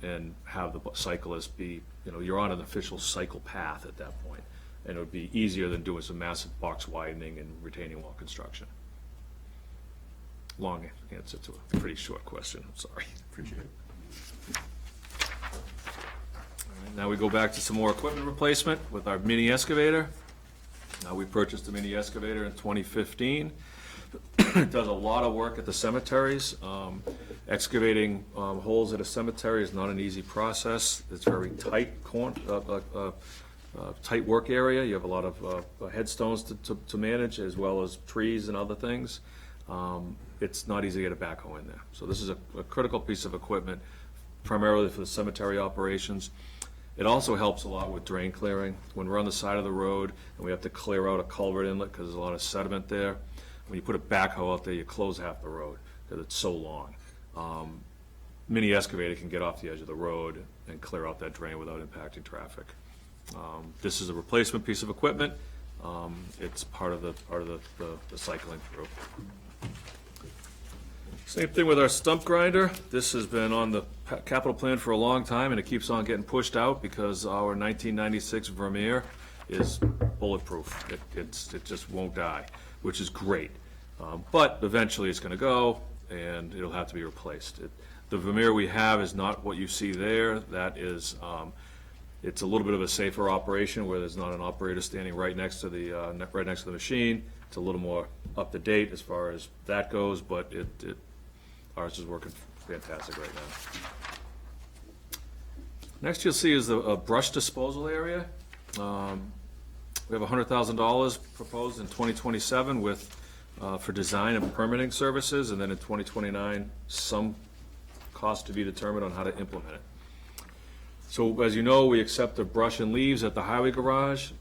[SPEAKER 5] and have the cyclists be, you're on an official cycle path at that point. And it would be easier than doing some massive box widening and retaining wall construction. Long answer to a pretty short question, I'm sorry.
[SPEAKER 4] Appreciate it.
[SPEAKER 5] All right, now we go back to some more equipment replacement with our mini excavator. We purchased a mini excavator in 2015. It does a lot of work at the cemeteries. Excavating holes at a cemetery is not an easy process. It's very tight, tight work area. You have a lot of headstones to manage, as well as trees and other things. It's not easy to get a backhoe in there. So this is a critical piece of equipment, primarily for the cemetery operations. It also helps a lot with drain clearing. When we're on the side of the road and we have to clear out a culvert inlet because there's a lot of sediment there, when you put a backhoe out there, you close half the road because it's so long. Mini excavator can get off the edge of the road and clear out that drain without impacting traffic. This is a replacement piece of equipment. It's part of the cycling through. Same thing with our stump grinder. This has been on the capital plan for a long time, and it keeps on getting pushed out because our 1996 Vermeer is bulletproof. It just won't die, which is great. But eventually it's going to go, and it'll have to be replaced. The Vermeer we have is not what you see there. That is, it's a little bit of a safer operation where there's not an operator standing right next to the machine. It's a little more up to date as far as that goes, but ours is working fantastic right now. Next you'll see is a brush disposal area. We have $100,000 proposed in 2027 for design and permitting services, and then in 2029, some cost to be determined on how to implement it. So as you know, we accept the brush and leaves at the highway garage.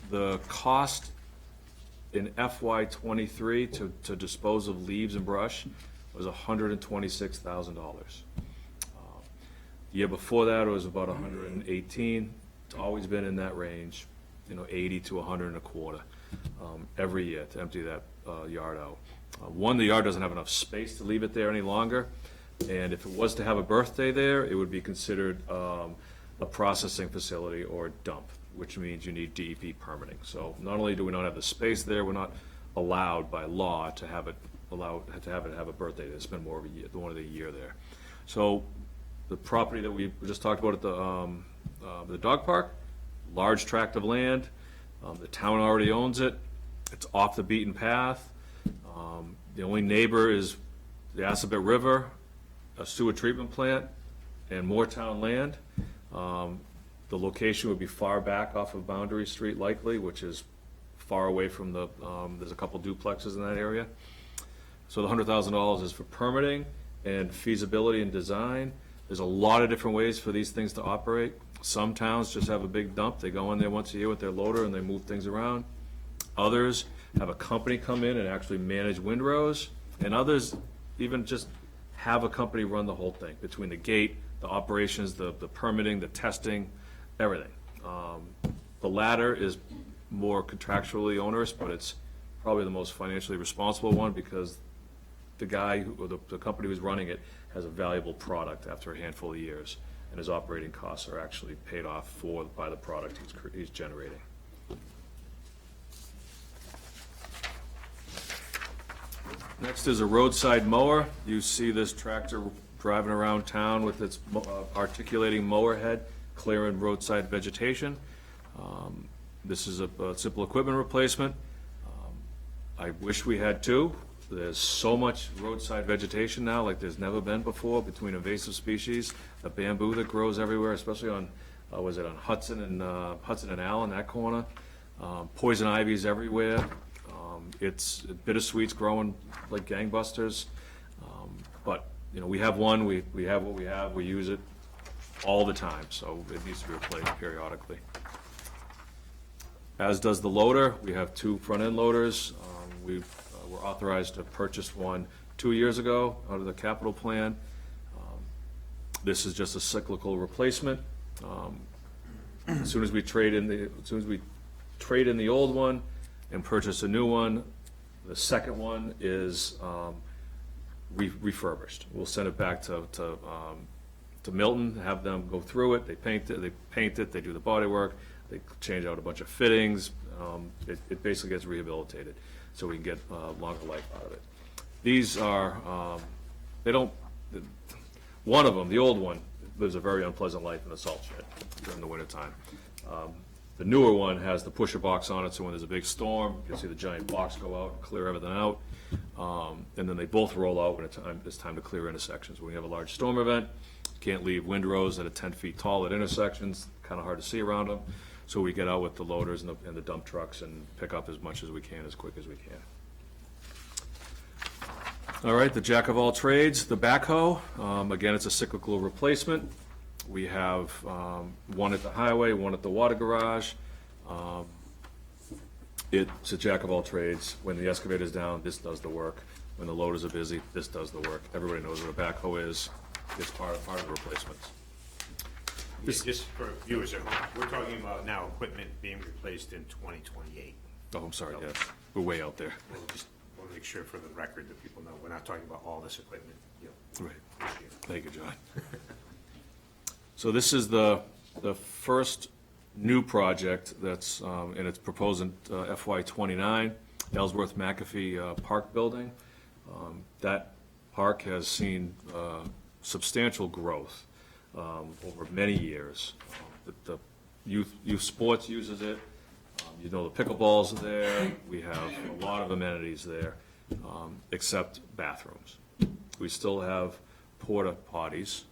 [SPEAKER 5] The cost in FY '23 to dispose of leaves and brush was $126,000. The year before that, it was about 118. It's always been in that range, 80 to 100 and a quarter every year to empty that yard out. One, the yard doesn't have enough space to leave it there any longer, and if it was to have a birthday there, it would be considered a processing facility or a dump, which means you need DEP permitting. So not only do we not have the space there, we're not allowed by law to have it have a birthday to spend more of one of the year there. So the property that we just talked about at the dog park, large tract of land, the town already owns it. It's off the beaten path. The only neighbor is the Assabet River, a sewer treatment plant, and more town land. The location would be far back off of Boundary Street likely, which is far away from there's a couple duplexes in that area. So the $100,000 is for permitting and feasibility and design. There's a lot of different ways for these things to operate. Some towns just have a big dump. They go in there once a year with their loader and they move things around. Others have a company come in and actually manage windrows, and others even just have a company run the whole thing, between the gate, the operations, the permitting, the testing, everything. The latter is more contractually onerous, but it's probably the most financially responsible one because the guy, or the company who's running it, has a valuable product after a handful of years, and his operating costs are actually paid off by the product he's generating. Next is a roadside mower. You see this tractor driving around town with its articulating mower head, clearing roadside vegetation. This is a simple equipment replacement. I wish we had two. There's so much roadside vegetation now, like there's never been before, between invasive species, the bamboo that grows everywhere, especially on, on Hudson and Allen, that corner. Poison ivy's everywhere. It's bittersweet's growing like gangbusters. But, we have one, we have what we have, we use it all the time, so it needs to be replaced periodically. As does the loader. We have two front-end loaders. We're authorized to purchase one 2 years ago out of the capital plan. This is just a cyclical replacement. As soon as we trade in the old one and purchase a new one, the second one is refurbished. We'll send it back to Milton, have them go through it, they paint it, they do the body work, they change out a bunch of fittings. It basically gets rehabilitated, so we can get longer life out of it. These are, one of them, the old one, lives a very unpleasant life in a salt shed during the wintertime. The newer one has the pusher box on it, so when there's a big storm, you can see the giant box go out and clear everything out. And then they both roll out when it's time to clear intersections. When we have a large storm event, can't leave windrows that are 10 feet tall at intersections, kind of hard to see around them. So we get out with the loaders and the dump trucks and pick up as much as we can, as quick as we can. All right, the jack of all trades, the backhoe. Again, it's a cyclical replacement. We have one at the highway, one at the water garage. It's a jack of all trades. When the excavator's down, this does the work. When the loaders are busy, this does the work. Everybody knows what a backhoe is. It's part of the replacements.
[SPEAKER 3] Just for viewers at home, we're talking about now equipment being replaced in 2028.
[SPEAKER 5] Oh, I'm sorry, yes, we're way out there.
[SPEAKER 3] We'll just want to make sure for the record that people know, we're not talking about all this equipment,
[SPEAKER 5] Right. Thank you, John. So this is the first new project that's, and it's proposed in FY '29, Ellsworth McAfee Park Building. That park has seen substantial growth over many years. The youth sports uses it. You know, the pickleballs are there. We have a lot of amenities there, except bathrooms. We still have porta potties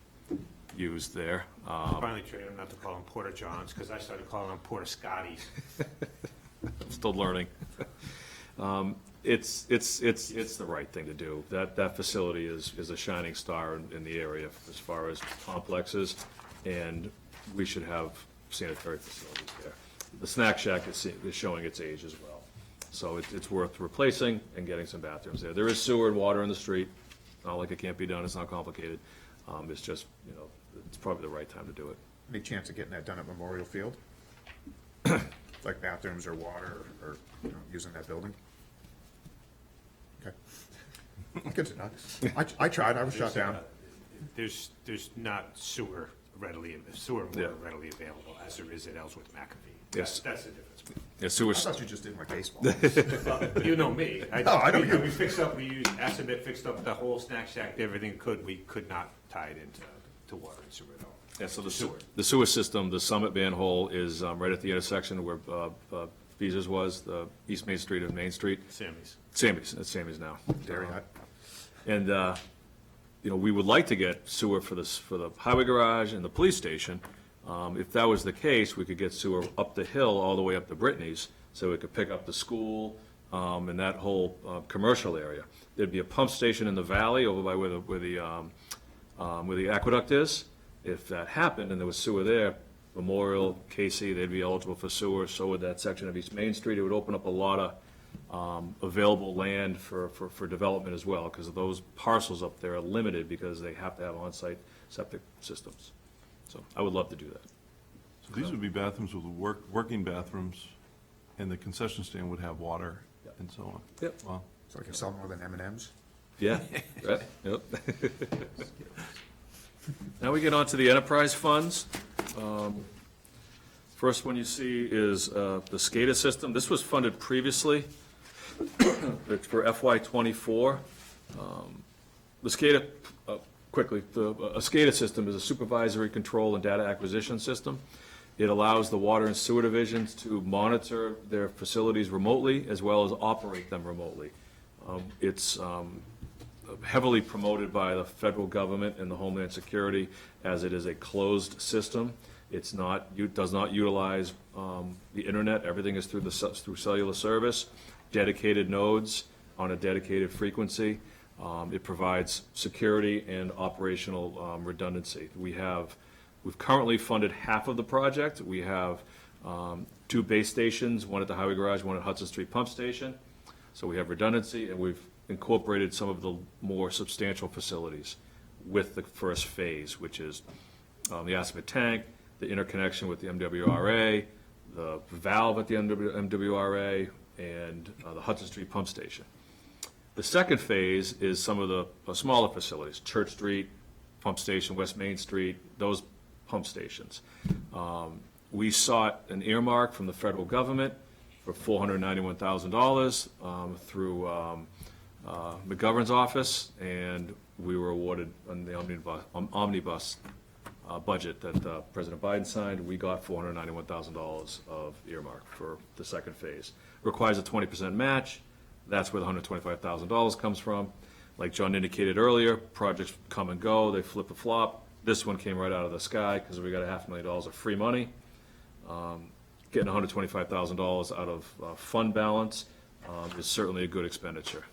[SPEAKER 5] used there.
[SPEAKER 3] Finally trained them not to call them Porta Johns, because I started calling them Porta Scotties.
[SPEAKER 5] I'm still learning. It's the right thing to do. That facility is a shining star in the area as far as complexes, and we should have sanitary facilities there. The snack shack is showing its age as well. So it's worth replacing and getting some bathrooms there. There is sewer and water in the street. Not like it can't be done, it's not complicated. It's just, it's probably the right time to do it.
[SPEAKER 4] Any chance of getting that done at Memorial Field? Like bathrooms or water or, using that building? Okay. Good to know. I tried, I was shut down.
[SPEAKER 3] There's not sewer
[SPEAKER 5] Yeah.
[SPEAKER 3] water readily available as there is at Ellsworth McAfee.
[SPEAKER 5] Yes.
[SPEAKER 3] That's the difference.
[SPEAKER 5] Yeah, sewer,
[SPEAKER 4] I thought you just didn't like baseball.
[SPEAKER 3] Well, you know me.
[SPEAKER 4] No, I know you.
[SPEAKER 3] We fixed up, we used Assabet, fixed up the whole snack shack, everything we could not tie it into water and sewer at all.
[SPEAKER 5] yeah, so
[SPEAKER 3] Sewer.
[SPEAKER 5] the sewer system, the Summit manhole is right at the intersection where Beezer's was, the East Main Street and Main Street.
[SPEAKER 3] Sammy's.
[SPEAKER 5] Sammy's, it's Sammy's now.
[SPEAKER 4] Dairy Hut.
[SPEAKER 5] And, we would like to get sewer for the highway garage and the police station. If that was the case, we could get sewer up the hill, all the way up to Brittany's, so we could pick up the school, and that whole, commercial area. There'd be a pump station in the valley over by where the aqueduct is. If that happened and there was sewer there, Memorial, Casey, they'd be eligible for sewer, so would that section of East Main Street. It would open up a lot of available land for development as well, because those parcels up there are limited because they have to have on-site septic systems. So I would love to do that.
[SPEAKER 7] So these would be bathrooms with working bathrooms, and the concession stand would have water and so on.
[SPEAKER 5] Yep.
[SPEAKER 7] Wow.
[SPEAKER 4] So I can sell more than M&Ms?
[SPEAKER 5] Yeah, right, yep. Now we get on to the enterprise funds. First one you see is the SCADA system. This was funded previously. It's for FY '24. The SCADA, quickly, a SCADA system is a supervisory control and data acquisition system. It allows the water and sewer divisions to monitor their facilities remotely as well as operate them remotely. It's heavily promoted by the federal government and the Homeland Security as it is a closed system. It does not utilize the internet. Everything is through cellular service, dedicated nodes on a dedicated frequency. It provides security and operational redundancy. We've currently funded half of the project. We have 2 base stations, one at the highway garage, one at Hudson Street Pump Station. So we have redundancy, and we've incorporated some of the more substantial facilities with the first phase, which is the Assabet tank, the interconnection with the MWRA, the valve at the MWRA, and the Hudson Street pump station. The second phase is some of the smaller facilities, Church Street, pump station, West Main Street, those pump stations. We sought an earmark from the federal government for $491,000 through McGovern's office, and we were awarded on the omnibus budget that President Biden signed. We got $491,000 of earmark for the second phase. Requires a 20% match. That's where the $125,000 comes from. Like John indicated earlier, projects come and go, they flip a flop. This one came right out of the sky because we got $500,000 of free money. Getting $125,000 out of fund balance is certainly a good expenditure.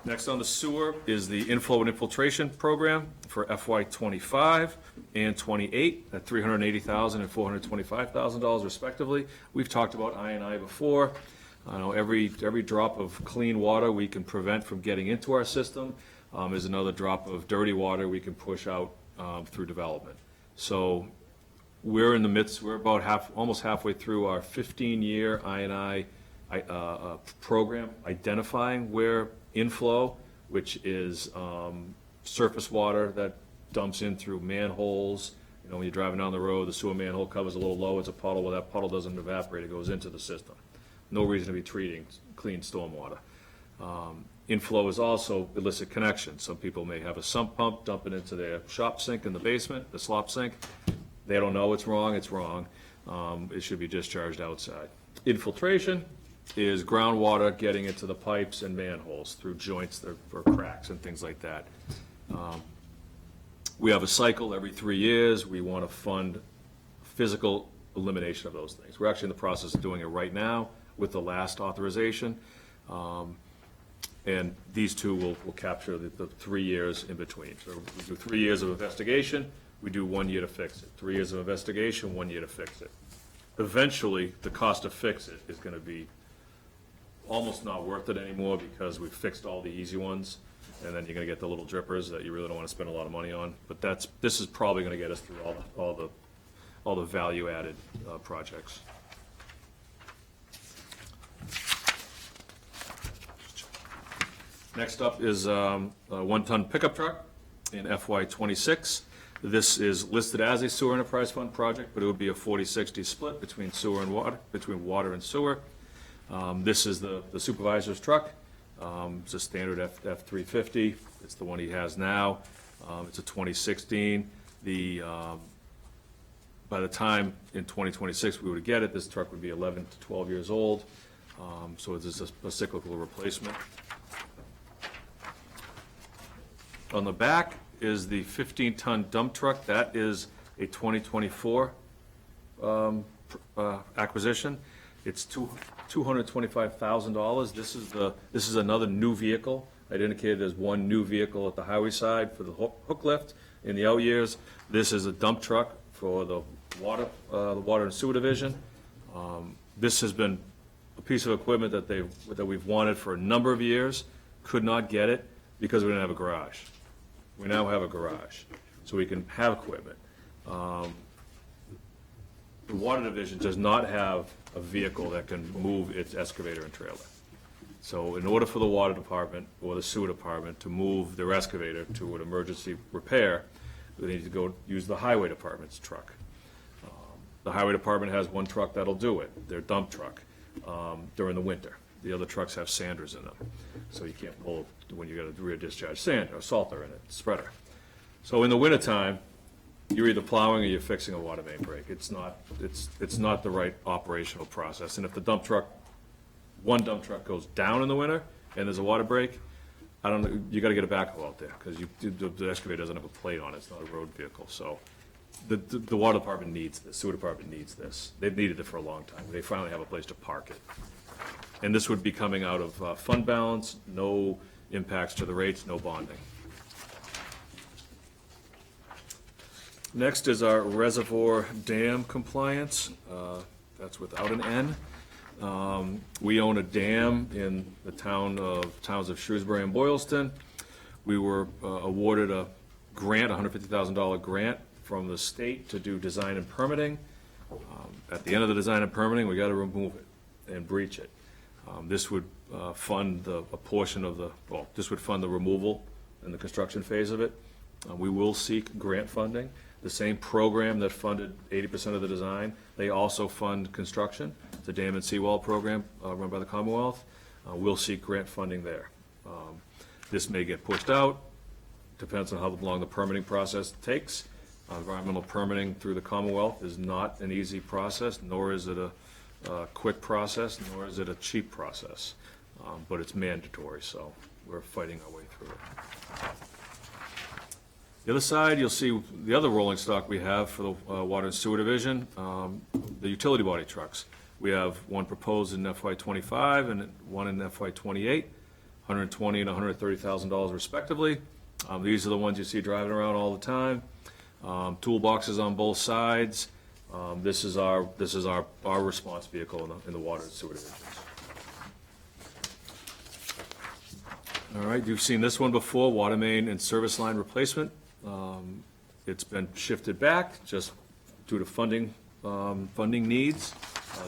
[SPEAKER 5] Next on the sewer is the inflow and infiltration program for FY '25 and '28 at $380,000 and $425,000 respectively. We've talked about I&I before. I know every drop of clean water we can prevent from getting into our system is another drop of dirty water we can push out through development. So we're in the midst, we're about almost halfway through our 15-year I&I program, identifying where inflow, which is surface water that dumps in through manholes. You know, when you're driving down the road, the sewer manhole covers a little low, it's a puddle. Well, that puddle doesn't evaporate, it goes into the system. No reason to be treating clean stormwater. Inflow is also illicit connection. Some people may have a sump pump dumping into their shop sink in the basement, the slop sink. They don't know it's wrong, it's wrong. It should be discharged outside. Infiltration is groundwater getting into the pipes and manholes through joints or cracks and things like that. We have a cycle every 3 years. We want to fund physical elimination of those things. We're actually in the process of doing it right now with the last authorization. And these two will capture the 3 years in between. So we do 3 years of investigation, we do 1 year to fix it. 3 years of investigation, 1 year to fix it. Eventually, the cost to fix it is going to be almost not worth it anymore because we've fixed all the easy ones, and then you're going to get the little drippers that you really don't want to spend a lot of money on. But this is probably going to get us through all the value-added projects. Next up is a 1-ton pickup truck in FY '26. This is listed as a sewer enterprise fund project, but it would be a 40-60 split between sewer and water, between water and sewer. This is the supervisor's truck. It's a standard F350. It's the one he has now. It's a 2016. By the time in 2026 we would get it, this truck would be 11 to 12 years old. So it's just a cyclical replacement. On the back is the 15-ton dump truck. That is a 2024 acquisition. It's $225,000. This is another new vehicle. I'd indicated there's one new vehicle at the highway side for the hook lift in the out years. This is a dump truck for the water and sewer division. This has been a piece of equipment that we've wanted for a number of years. Could not get it because we didn't have a garage. We now have a garage, so we can have equipment. The water division does not have a vehicle that can move its excavator and trailer. So in order for the water department or the sewer department to move their excavator to an emergency repair, they need to go use the highway department's truck. The highway department has one truck that'll do it, their dump truck, during the winter. The other trucks have sanders in them, so you can't pull when you got a rear discharge sander or salter in it, spreader. So in the wintertime, you're either plowing or you're fixing a water main break. It's not the right operational process. And if one dump truck goes down in the winter and there's a water break, I don't know, you got to get a backhoe out there because the excavator doesn't have a plate on it. It's not a road vehicle. So the water department needs this. Sewer department needs this. They've needed it for a long time. They finally have a place to park it. And this would be coming out of fund balance, no impacts to the rates, no bonding. Next is our reservoir dam compliance. That's without an N. We own a dam in the towns of Shrewsbury and Boylston. We were awarded a grant, $150,000 grant from the state to do design and permitting. At the end of the design and permitting, we got to remove it and breach it. This would fund a portion of this would fund the removal and the construction phase of it. We will seek grant funding. The same program that funded 80% of the design, they also fund construction. It's a dam and seawall program run by the Commonwealth. We'll seek grant funding there. This may get pushed out, depends on how long the permitting process takes. Environmental permitting through the Commonwealth is not an easy process, nor is it a quick process, nor is it a cheap process. But it's mandatory, so we're fighting our way through it. The other side, you'll see the other rolling stock we have for the Water and Sewer Division, the utility body trucks. We have one proposed in FY '25 and one in FY '28, $120,000 and $130,000 respectively. These are the ones you see driving around all the time. Toolboxes on both sides. This is our response vehicle in the Water and Sewer Divisions. All right, you've seen this one before, water main and service line replacement. It's been shifted back just due to funding needs.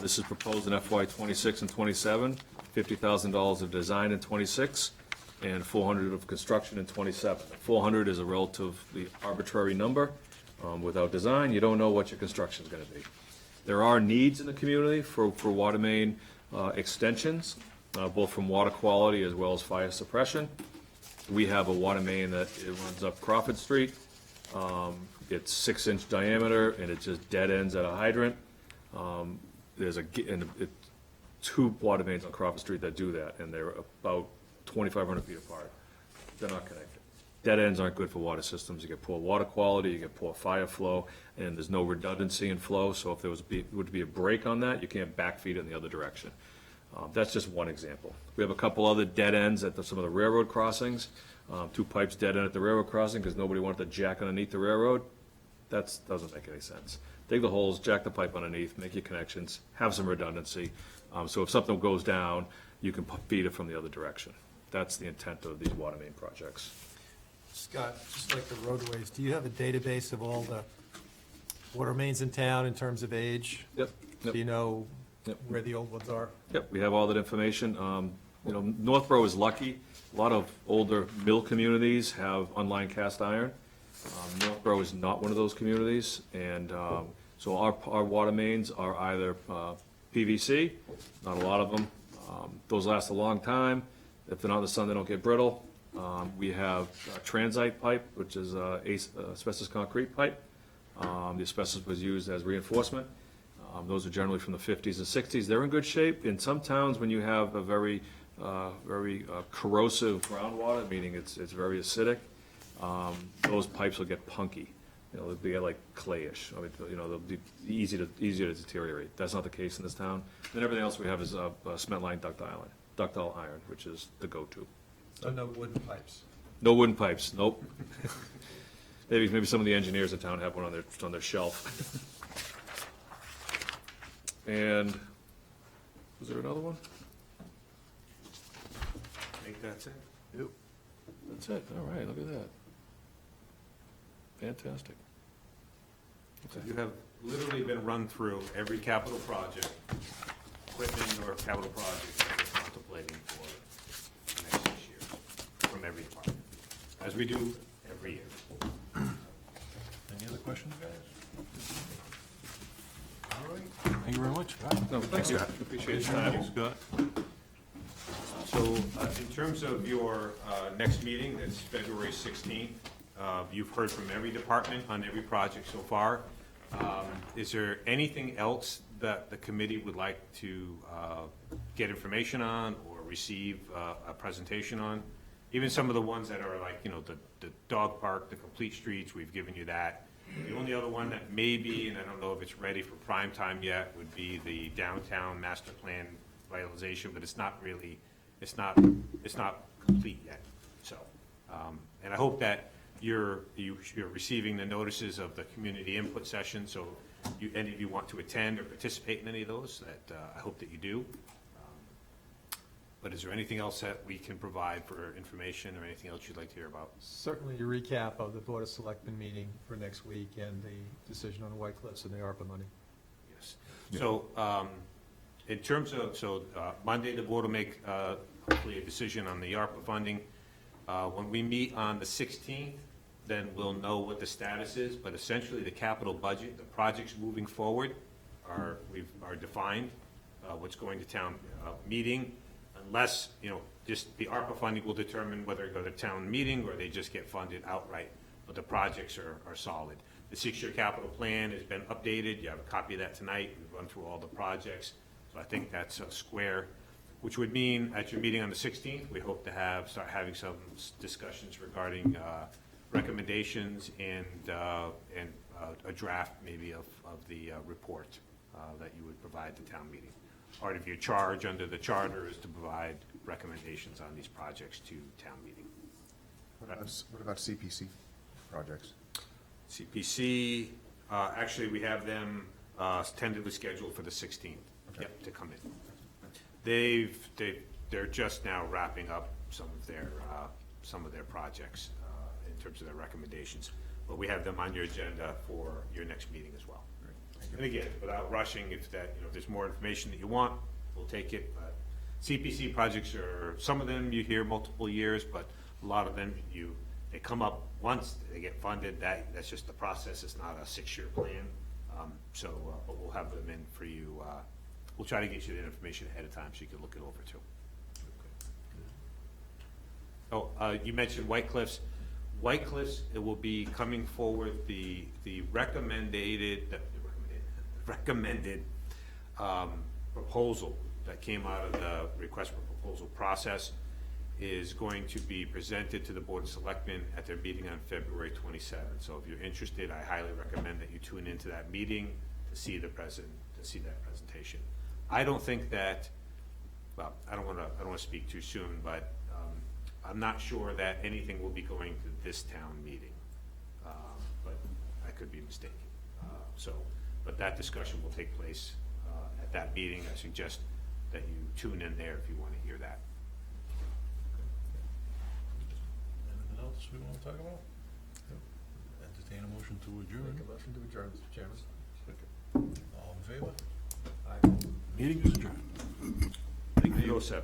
[SPEAKER 5] This is proposed in FY '26 and '27, $50,000 of design in '26, and $400,000 of construction in '27. $400,000 is a relatively arbitrary number. Without design, you don't know what your construction is going to be. There are needs in the community for water main extensions, both from water quality as well as fire suppression. We have a water main that it runs up Crawford Street. It's 6-inch diameter, and it just dead ends at a hydrant. There's two water mains on Crawford Street that do that, and they're about 2,500 feet apart. They're not connected. Dead ends aren't good for water systems. You get poor water quality, you get poor fire flow, and there's no redundancy in flow. So if there would be a break on that, you can't backfeed it in the other direction. That's just one example. We have a couple other dead ends at some of the railroad crossings. Two pipes dead end at the railroad crossing because nobody wanted to jack underneath the railroad. That doesn't make any sense. Dig the holes, jack the pipe underneath, make your connections, have some redundancy. So if something goes down, you can feed it from the other direction. That's the intent of these water main projects.
[SPEAKER 2] Scott, just like the roadways, do you have a database of all the water mains in town in terms of age?
[SPEAKER 5] Yep.
[SPEAKER 2] Do you know
[SPEAKER 5] Yep.
[SPEAKER 2] where the old ones are?
[SPEAKER 5] Yep, we have all that information. Northborough is lucky. A lot of older mill communities have unlined cast iron. Northborough is not one of those communities, and so our water mains are either PVC, not a lot of them. Those last a long time. If they're not in the sun, they don't get brittle. We have transite pipe, which is asbestos concrete pipe. The asbestos was used as reinforcement. Those are generally from the 50s and 60s. They're in good shape. In some towns, when you have a very corrosive groundwater, meaning it's very acidic, those pipes will get punky. They'll be like clayish. I mean, they'll be easy to deteriorate. That's not the case in this town. Then everything else we have is cement line ductile iron, which is the go-to.
[SPEAKER 2] So no wooden pipes?
[SPEAKER 5] No wooden pipes, nope. Maybe some of the engineers in town have one on their shelf. And, was there another one?
[SPEAKER 3] I think that's it.
[SPEAKER 5] Yep. That's it, all right, look at that. Fantastic.
[SPEAKER 3] So you have literally been run through every capital project, equipment or capital project that we're contemplating for the next 6 years, from every department, as we do every year.
[SPEAKER 1] Any other questions, guys? All right, thank you very much.
[SPEAKER 5] No, thank you, appreciate your time.
[SPEAKER 7] Thanks, Scott.
[SPEAKER 3] So, in terms of your next meeting, that's February 16th, you've heard from every department on every project so far. Is there anything else that the committee would like to get information on or receive a presentation on? Even some of the ones that are like, the dog park, the complete streets, we've given you that. The only other one that may be, and I don't know if it's ready for prime time yet, would be the downtown master plan vitalization, but it's not really, it's not complete yet. So, and I hope that you're receiving the notices of the community input session, so any of you want to attend or participate in any of those, that I hope that you do. But is there anything else that we can provide for information or anything else you'd like to hear about?
[SPEAKER 2] Certainly a recap of the Board of Selectmen meeting for next week and the decision on White Cliffs and the ARPA money.
[SPEAKER 3] Yes. So, in terms of, Monday, the board will make, hopefully a decision on the ARPA funding. When we meet on the 16th, then we'll know what the status is, but essentially the capital budget, the projects moving forward are defined, what's going to town meeting, unless, just the ARPA funding will determine whether it go to town meeting or they just get funded outright, but the projects are solid. The 6-year capital plan has been updated, you have a copy of that tonight, we've run through all the projects, so I think that's square, which would mean at your meeting on the 16th, we hope to start having some discussions regarding recommendations and a draft maybe of the report that you would provide to town meeting. Part of your charge under the charter is to provide recommendations on these projects to town meeting.
[SPEAKER 4] What about CPC projects?
[SPEAKER 3] CPC, actually, we have them tentatively scheduled for the 16th, yep, to come in. They're just now wrapping up some of their projects in terms of their recommendations. But we have them on your agenda for your next meeting as well. And again, without rushing, if there's more information that you want, we'll take it. But CPC projects some of them you hear multiple years, but a lot of them they come up once, they get funded, that's just the process, it's not a 6-year plan. But we'll have them in for you, we'll try to get you the information ahead of time so you can look it over too. Oh, you mentioned White Cliffs. White Cliffs, it will be coming forward, the recommended proposal that came out of the request for proposal process is going to be presented to the Board of Selectmen at their meeting on February 27th. So if you're interested, I highly recommend that you tune into that meeting to see that presentation. I don't think that, well, I don't want to speak too soon, but I'm not sure that anything will be going to this town meeting, but I could be mistaken. But that discussion will take place at that meeting. I suggest that you tune in there if you want to hear that.
[SPEAKER 1] Anything else we want to talk about? Entertain a motion to adjourn.
[SPEAKER 2] Make a motion to adjourn, Mr. Chairman.
[SPEAKER 1] All in favor?
[SPEAKER 2] Aye.
[SPEAKER 1] Meeting is adjourned. Thank you.
[SPEAKER 3] 8:07.